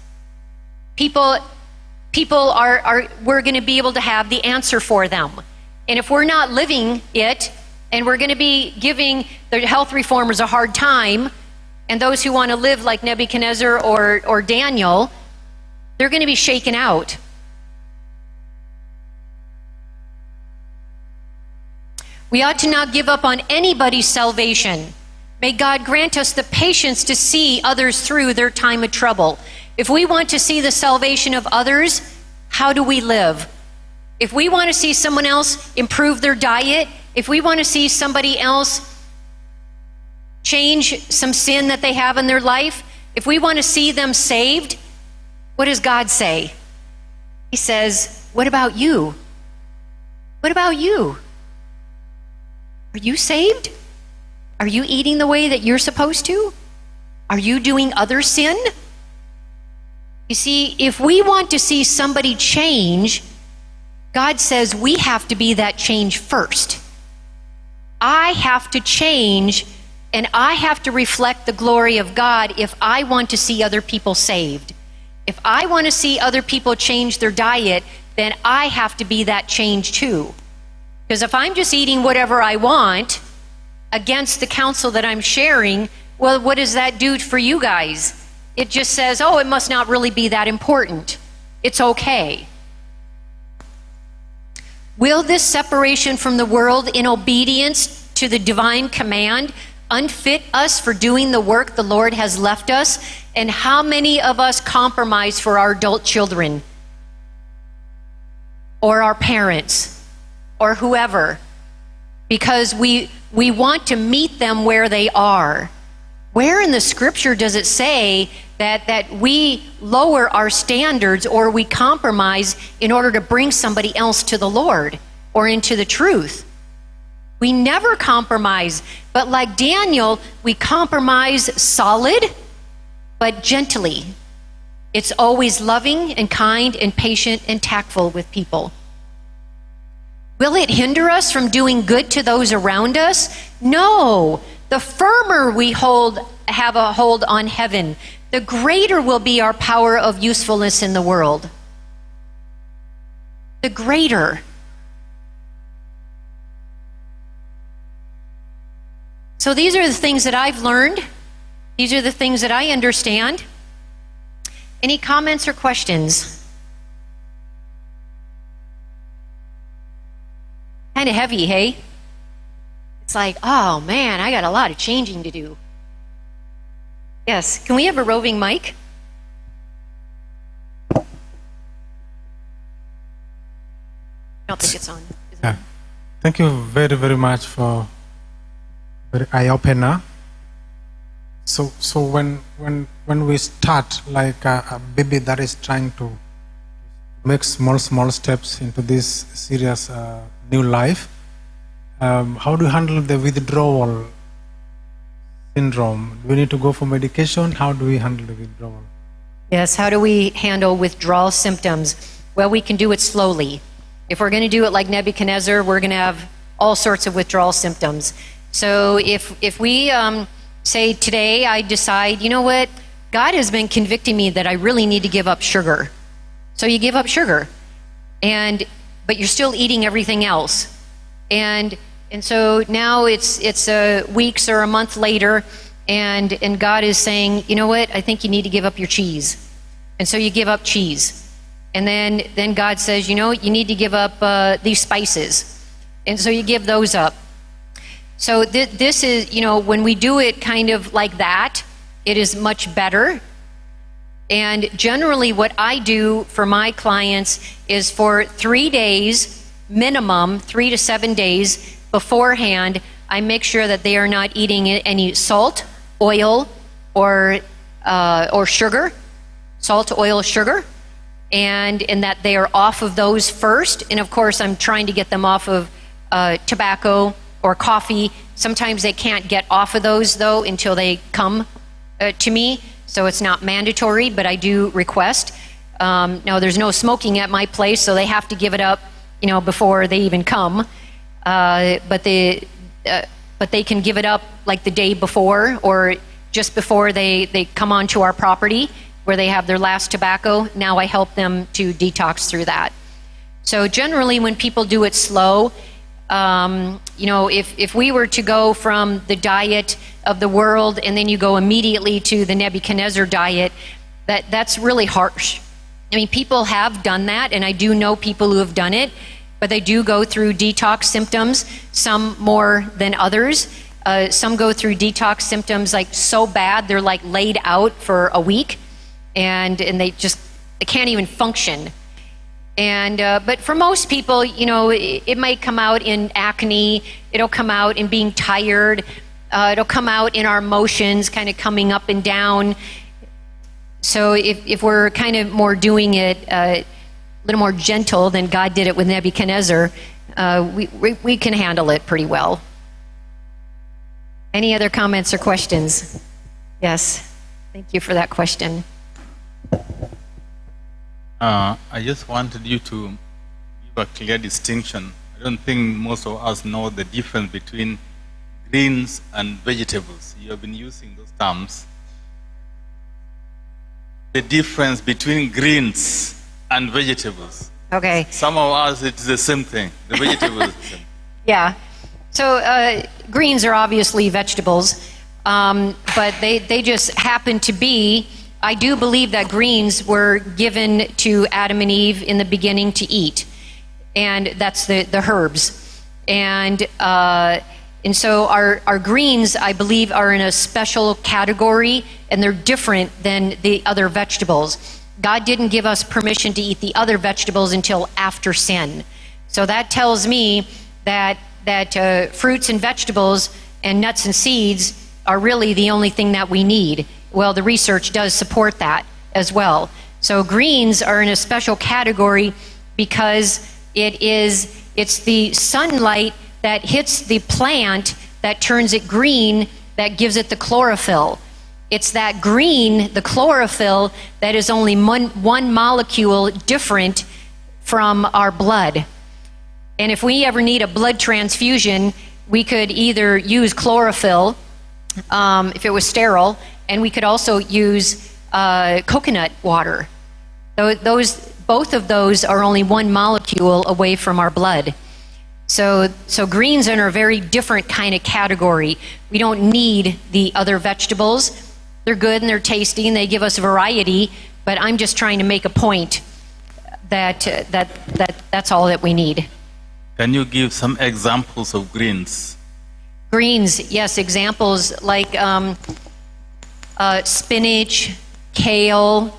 people we're going to be able to have the answer for them. And if we're not living it, and we're going to be giving the health reformers a hard time, and those who want to live like Nebuchadnezzar or Daniel, they're going to be shaken out. We ought to not give up on anybody's salvation. May God grant us the patience to see others through their time of trouble. If we want to see the salvation of others, how do we live? If we want to see someone else improve their diet, if we want to see somebody else change some sin that they have in their life, if we want to see them saved, what does God say? He says, what about you? What about you? Are you saved? Are you eating the way that you're supposed to? Are you doing other sin? You see, if we want to see somebody change, God says we have to be that change first. I have to change, and I have to reflect the glory of God if I want to see other people saved. If I want to see other people change their diet, then I have to be that change too. Because if I'm just eating whatever I want against the counsel that I'm sharing, well, what does that do for you guys? It just says, oh, it must not really be that important. It's okay. Will this separation from the world in obedience to the divine command unfit us for doing the work the Lord has left us? And how many of us compromise for our adult children or our parents or whoever because we want to meet them where they are? Where in the scripture does it say that we lower our standards or we compromise in order to bring somebody else to the Lord or into the truth? We never compromise, but like Daniel, we compromise solid but gently. It's always loving and kind and patient and tactful with people. Will it hinder us from doing good to those around us? No. The firmer we have a hold on heaven, the greater will be our power of usefulness in the world. The greater. So these are the things that I've learned. These are the things that I understand. Any comments or questions? Kind of heavy, hey? It's like, oh man, I got a lot of changing to do. Yes, can we have a roving mic? I don't think it's on. Yeah. Thank you very, very much for very eye-opener. So when we start like a baby that is trying to make small steps into this serious new life, how do you handle the withdrawal syndrome? Do we need to go for medication? How do we handle the withdrawal? Yes, how do we handle withdrawal symptoms? Well, we can do it slowly. If we're going to do it like Nebuchadnezzar, we're going to have all sorts of withdrawal symptoms. So if we say today I decide, you know what, God has been convicting me that I really need to give up sugar. So you give up sugar, but you're still eating everything else. And so now it's weeks or a month later, and God is saying, you know what, I think you need to give up your cheese. And so you give up cheese. And then God says, you know, you need to give up these spices. And so you give those up. So this is, you know, when we do it kind of like that, it is much better. And generally what I do for my clients is for 3 days, minimum 3 to 7 days beforehand, I make sure that they are not eating any salt, oil, or sugar, salt, oil, sugar, and that they are off of those first. And of course, I'm trying to get them off of tobacco or coffee. Sometimes they can't get off of those though until they come to me, so it's not mandatory, but I do request. Now there's no smoking at my place, so they have to give it up, you know, before they even come. But they can give it up like the day before or just before they come onto our property where they have their last tobacco. Now I help them to detox through that. So generally when people do it slow, you know, if we were to go from the diet of the world and then you go immediately to the Nebuchadnezzar diet, that's really harsh. I mean, people have done that, and I do know people who have done it, but they do go through detox symptoms, some more than others. Some go through detox symptoms like so bad they're like laid out for a week, and they can't even function. And but for most people, you know, it might come out in acne, it'll come out in being tired, it'll come out in our emotions kind of coming up and down. So if we're kind of more doing it a little more gentle than God did it with Nebuchadnezzar, we can handle it pretty well. Any other comments or questions? Yes, thank you for that question. I just wanted you to give a clear distinction. I don't think most of us know the difference between greens and vegetables. You have been using those terms. The difference between greens and vegetables. Okay. Some of us, it's the same thing. The vegetables. Yeah. So greens are obviously vegetables, but they just happen to be, I do believe that greens were given to Adam and Eve in the beginning to eat, and that's the herbs. And so our greens, I believe, are in a special category, and they're different than the other vegetables. God didn't give us permission to eat the other vegetables until after sin. So that tells me that fruits and vegetables and nuts and seeds are really the only thing that we need. Well, the research does support that as well. So greens are in a special category because it's the sunlight that hits the plant that turns it green, that gives it the chlorophyll. It's that green, the chlorophyll, that is only one molecule different from our blood. And if we ever need a blood transfusion, we could either use chlorophyll, if it was sterile, and we could also use coconut water. Both of those are only one molecule away from our blood. So greens are a very different kind of category. We don't need the other vegetables. They're good and they're tasty and they give us variety, but I'm just trying to make a point that that's all that we need. Can you give some examples of greens? Greens, yes, examples like spinach, kale,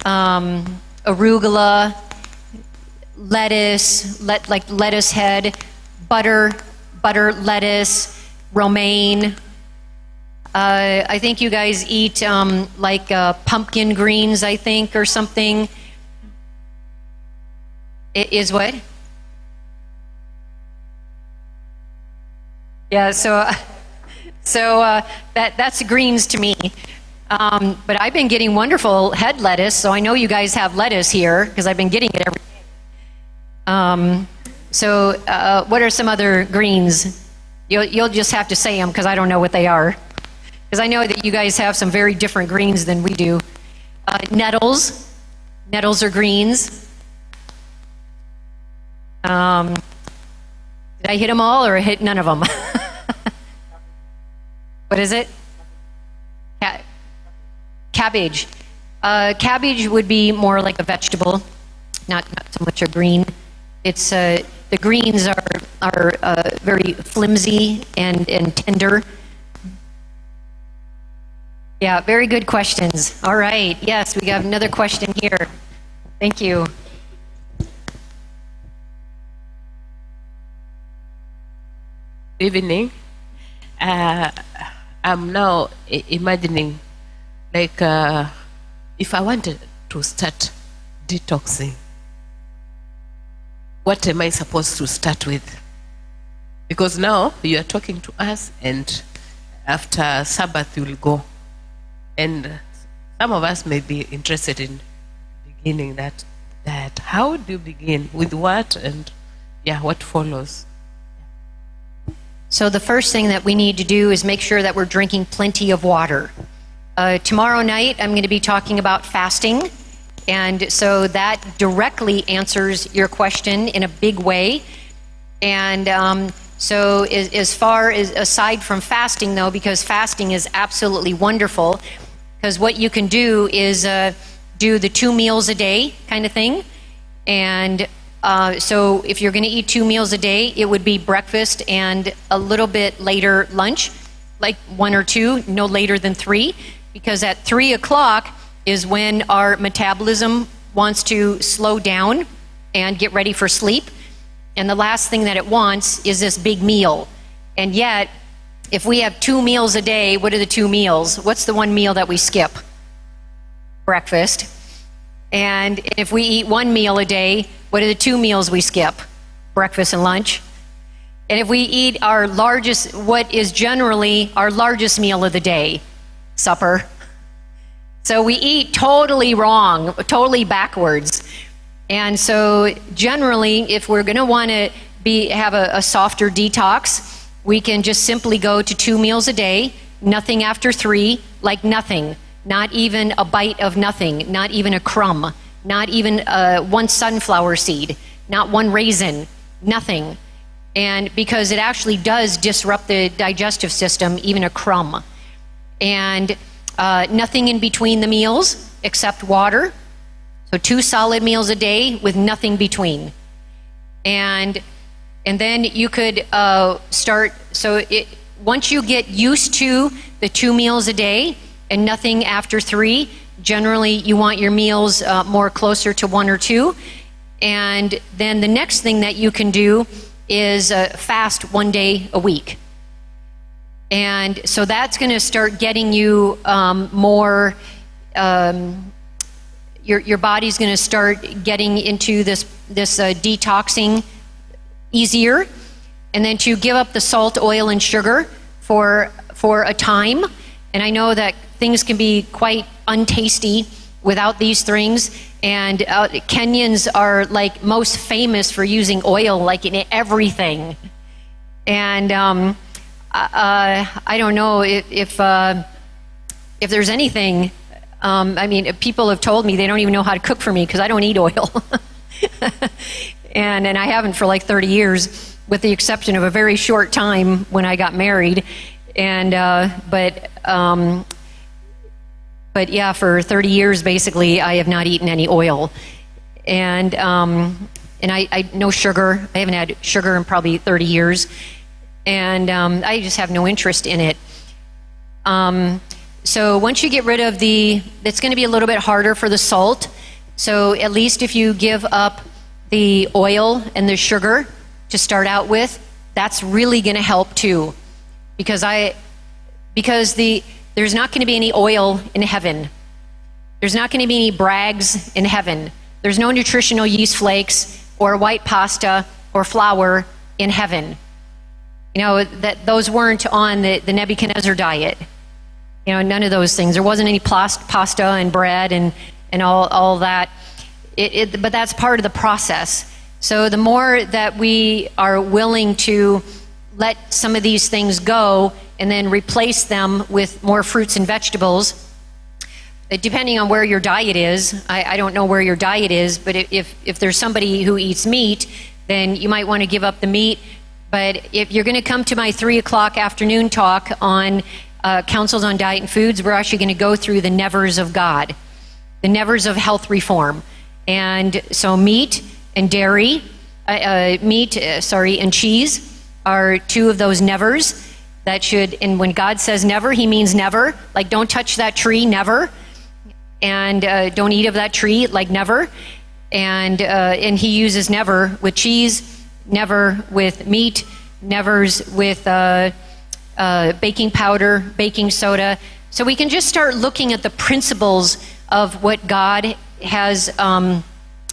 arugula, lettuce, like lettuce head, butter lettuce, romaine. I think you guys eat like pumpkin greens, I think, or something. It is what? Yeah, so that's greens to me. But I've been getting wonderful head lettuce, so I know you guys have lettuce here because I've been getting it every day. What are some other greens? You'll just have to say them because I don't know what they are. Because I know that you guys have some very different greens than we do. Nettles. Nettles are greens. Did I hit them all or hit none of them? What is it? Cabbage. Cabbage would be more like a vegetable, not so much a green. It's the greens are very flimsy and tender. Yeah, very good questions. All right. Yes, we got another question here. Thank you. Evening. I'm now imagining, like, if I wanted to start detoxing, what am I supposed to start with? Because now you are talking to us, and after Sabbath you will go. And some of us may be interested in beginning that. How do you begin? With what? And what follows? So the first thing that we need to do is make sure that we're drinking plenty of water. Tomorrow night, I'm going to be talking about fasting. And so that directly answers your question in a big way. And so as far as, aside from fasting though, because fasting is absolutely wonderful, because what you can do is do the 2 meals a day kind of thing. And so if you're going to eat 2 meals a day, it would be breakfast and a little bit later lunch, like 1 or 2, no later than 3, because at 3 o'clock is when our metabolism wants to slow down and get ready for sleep. And the last thing that it wants is this big meal. And yet, if we have 2 meals a day, what are the 2 meals? What's the 1 meal that we skip? Breakfast. And if we eat 1 meal a day, what are the 2 meals we skip? Breakfast and lunch. And if we eat our largest, what is generally our largest meal of the day? Supper. So we eat totally wrong, totally backwards. And so generally, if we're going to want to have a softer detox, we can just simply go to 2 meals a day, nothing after 3, like nothing. Not even a bite of nothing, not even a crumb, not even 1 sunflower seed, not 1 raisin, nothing. And because it actually does disrupt the digestive system, even a crumb. And nothing in between the meals except water. So 2 solid meals a day with nothing between. And then you could start, once you get used to the 2 meals a day and nothing after 3, generally you want your meals more closer to 1 or 2. And then the next thing that you can do is fast 1 day a week. And so that's going to start getting you more, your body's going to start getting into this detoxing easier. And then to give up the salt, oil, and sugar for a time. And I know that things can be quite untasty without these things. And Kenyans are like most famous for using oil like in everything. And I don't know if there's anything. I mean, people have told me they don't even know how to cook for me because I don't eat oil. and I haven't for like 30 years, with the exception of a very short time when I got married. And but yeah, for 30 years basically, I have not eaten any oil. And I no sugar. I haven't had sugar in probably 30 years. And I just have no interest in it. So once you get rid of it's going to be a little bit harder for the salt. So at least if you give up the oil and the sugar to start out with, that's really going to help too. Because there's not going to be any oil in heaven. There's not going to be any brags in heaven. There's no nutritional yeast flakes or white pasta or flour in heaven. You know, that those weren't on the Nebuchadnezzar diet. You know, none of those things. There wasn't any pasta and bread and all that. But that's part of the process. So the more that we are willing to let some of these things go and then replace them with more fruits and vegetables, depending on where your diet is. I don't know where your diet is, but if there's somebody who eats meat, then you might want to give up the meat. But if you're going to come to my 3 o'clock afternoon talk on Councils on Diet and Foods, we're actually going to go through the nevers of God, the nevers of health reform. And so meat and dairy, and cheese are two of those nevers that should, and when God says never, he means never. Like, don't touch that tree, never. And don't eat of that tree, like never. And he uses never with cheese, never with meat, nevers with baking powder, baking soda. So we can just start looking at the principles of what God has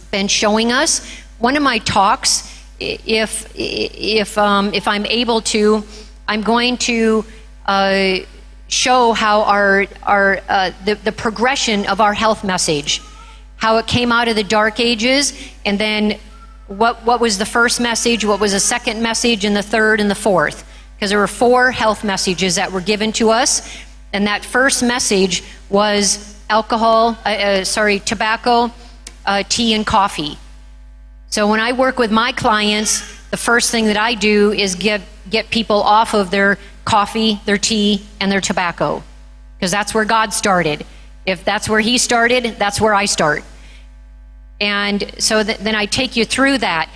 been showing us. One of my talks, if I'm able to, I'm going to show how the progression of our health message, how it came out of the dark ages, and then what was the first message, what was the second message, and the third and the fourth. Because there were 4 health messages that were given to us. And that first message was tobacco, tea, and coffee. So when I work with my clients, the first thing that I do is get people off of their coffee, their tea, and their tobacco. Because that's where God started. If that's where he started, that's where I start. And so then I take you through that.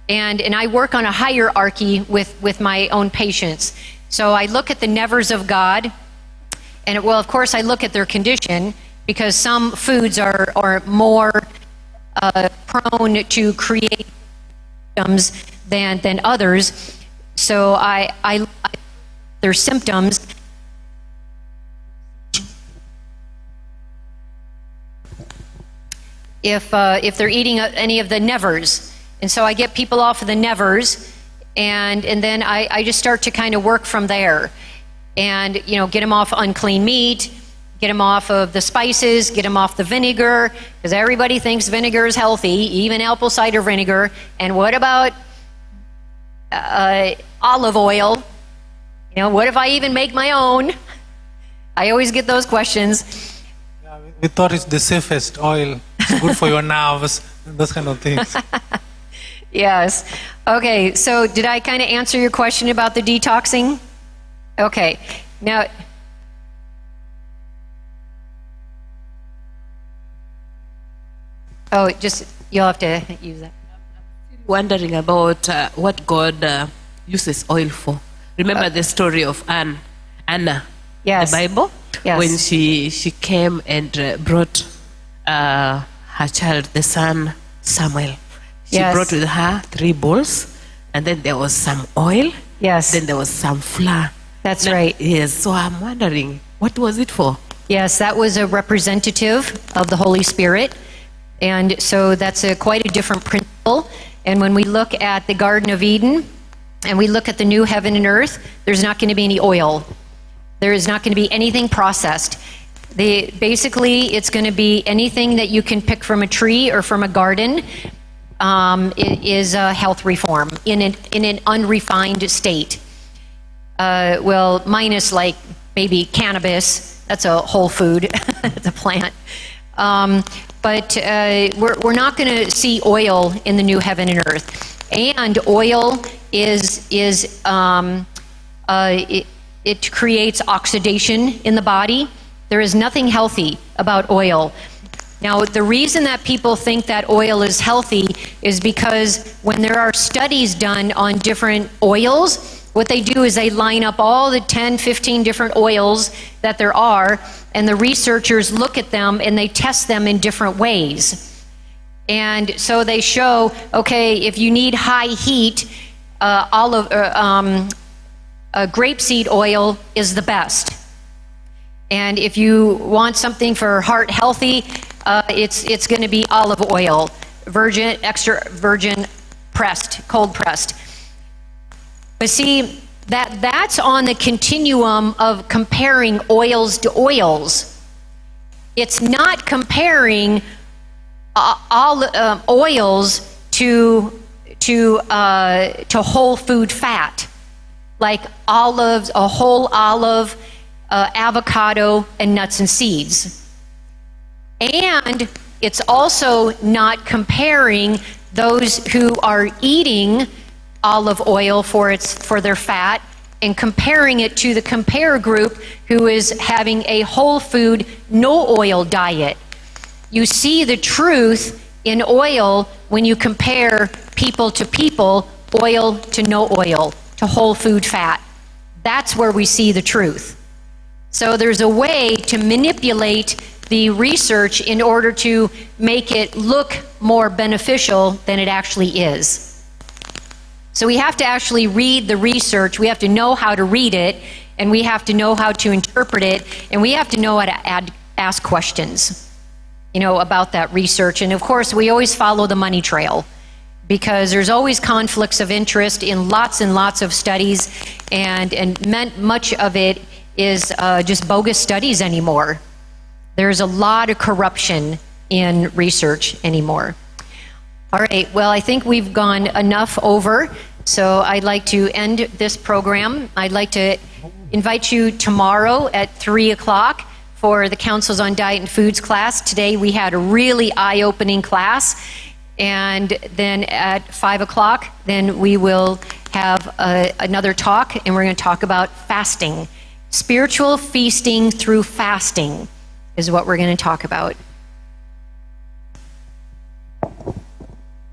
And I work on a hierarchy with my own patients. So I look at the nevers of God. And well, of course, I look at their condition, because some foods are more prone to create symptoms than others. So I their symptoms. If they're eating any of the nevers. And so I get people off of the nevers, and then I just start to kind of work from there. And, get them off unclean meat, get them off of the spices, get them off the vinegar, because everybody thinks vinegar is healthy, even apple cider vinegar. And what about olive oil? What if I even make my own? I always get those questions. Yeah, we thought it's the safest oil. It's good for your nerves, those kind of things. Yes. Okay, so did I kind of answer your question about the detoxing? Okay. Now, you'll have to use that. Wondering about what God uses oil for. Remember the story of Anna, yes. The Bible? Yes. When she came and brought her child, the son Samuel. She brought with her 3 bowls, and then there was some oil. Yes. Then there was some flour. That's right. Yes. So I'm wondering, what was it for? Yes, that was a representative of the Holy Spirit. And so that's quite a different principle. And when we look at the Garden of Eden, and we look at the new heaven and earth, there's not going to be any oil. There is not going to be anything processed. Basically, it's going to be anything that you can pick from a tree or from a garden. It is a health reform in an unrefined state. Well, minus like maybe cannabis. That's a whole food. It's a plant. But we're not going to see oil in the new heaven and earth. And oil it creates oxidation in the body. There is nothing healthy about oil. Now, the reason that people think that oil is healthy is because when there are studies done on different oils, what they do is they line up all the 10, 15 different oils that there are, and the researchers look at them and they test them in different ways. And so they show, okay, if you need high heat, grapeseed oil is the best. And if you want something for heart healthy, it's going to be olive oil, virgin, extra virgin, pressed, cold pressed. But see, that's on the continuum of comparing oils to oils. It's not comparing oils to whole food fat, like olives, a whole olive, avocado, and nuts and seeds. And it's also not comparing those who are eating olive oil for their fat and comparing it to the compare group who is having a whole food, no oil diet. You see the truth in oil when you compare people to people, oil to no oil, to whole food fat. That's where we see the truth. So there's a way to manipulate the research in order to make it look more beneficial than it actually is. So we have to actually read the research, we have to know how to read it, and we have to know how to interpret it, and we have to know how to ask questions, about that research. And of course, we always follow the money trail, because there's always conflicts of interest in lots and lots of studies, and much of it is just bogus studies anymore. There's a lot of corruption in research anymore. All right, well, I think we've gone enough over, so I'd like to end this program. I'd like to invite you tomorrow at 3 o'clock for the Councils on Diet and Foods class. Today we had a really eye-opening class, and then at 5 o'clock, then we will have another talk, and we're going to talk about fasting. Spiritual feasting through fasting is what we're going to talk about.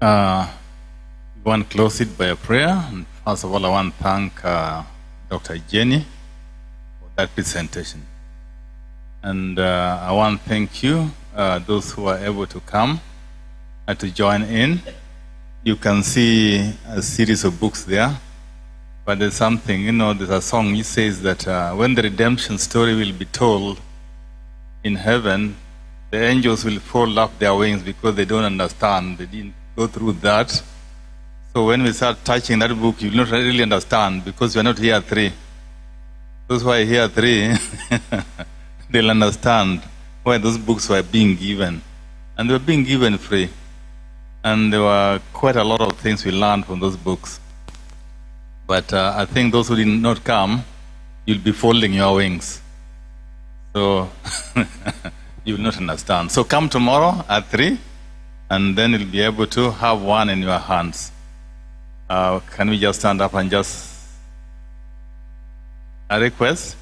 We want to close it by a prayer. And first of all, I want to thank Dr. Jenny for that presentation. And I want to thank you, those who are able to come and to join in. You can see a series of books there. But there's something, there's a song that says that when the redemption story will be told in heaven, the angels will fold up their wings because they don't understand. They didn't go through that. So when we start touching that book, you will not really understand because we are not here 3. Those who are here 3, they'll understand why those books were being given. And they were being given free. And there were quite a lot of things we learned from those books. But I think those who did not come, you'll be folding your wings. So you will not understand. So come tomorrow at 3, and then you'll be able to have one in your hands. Can we just stand up and just a request?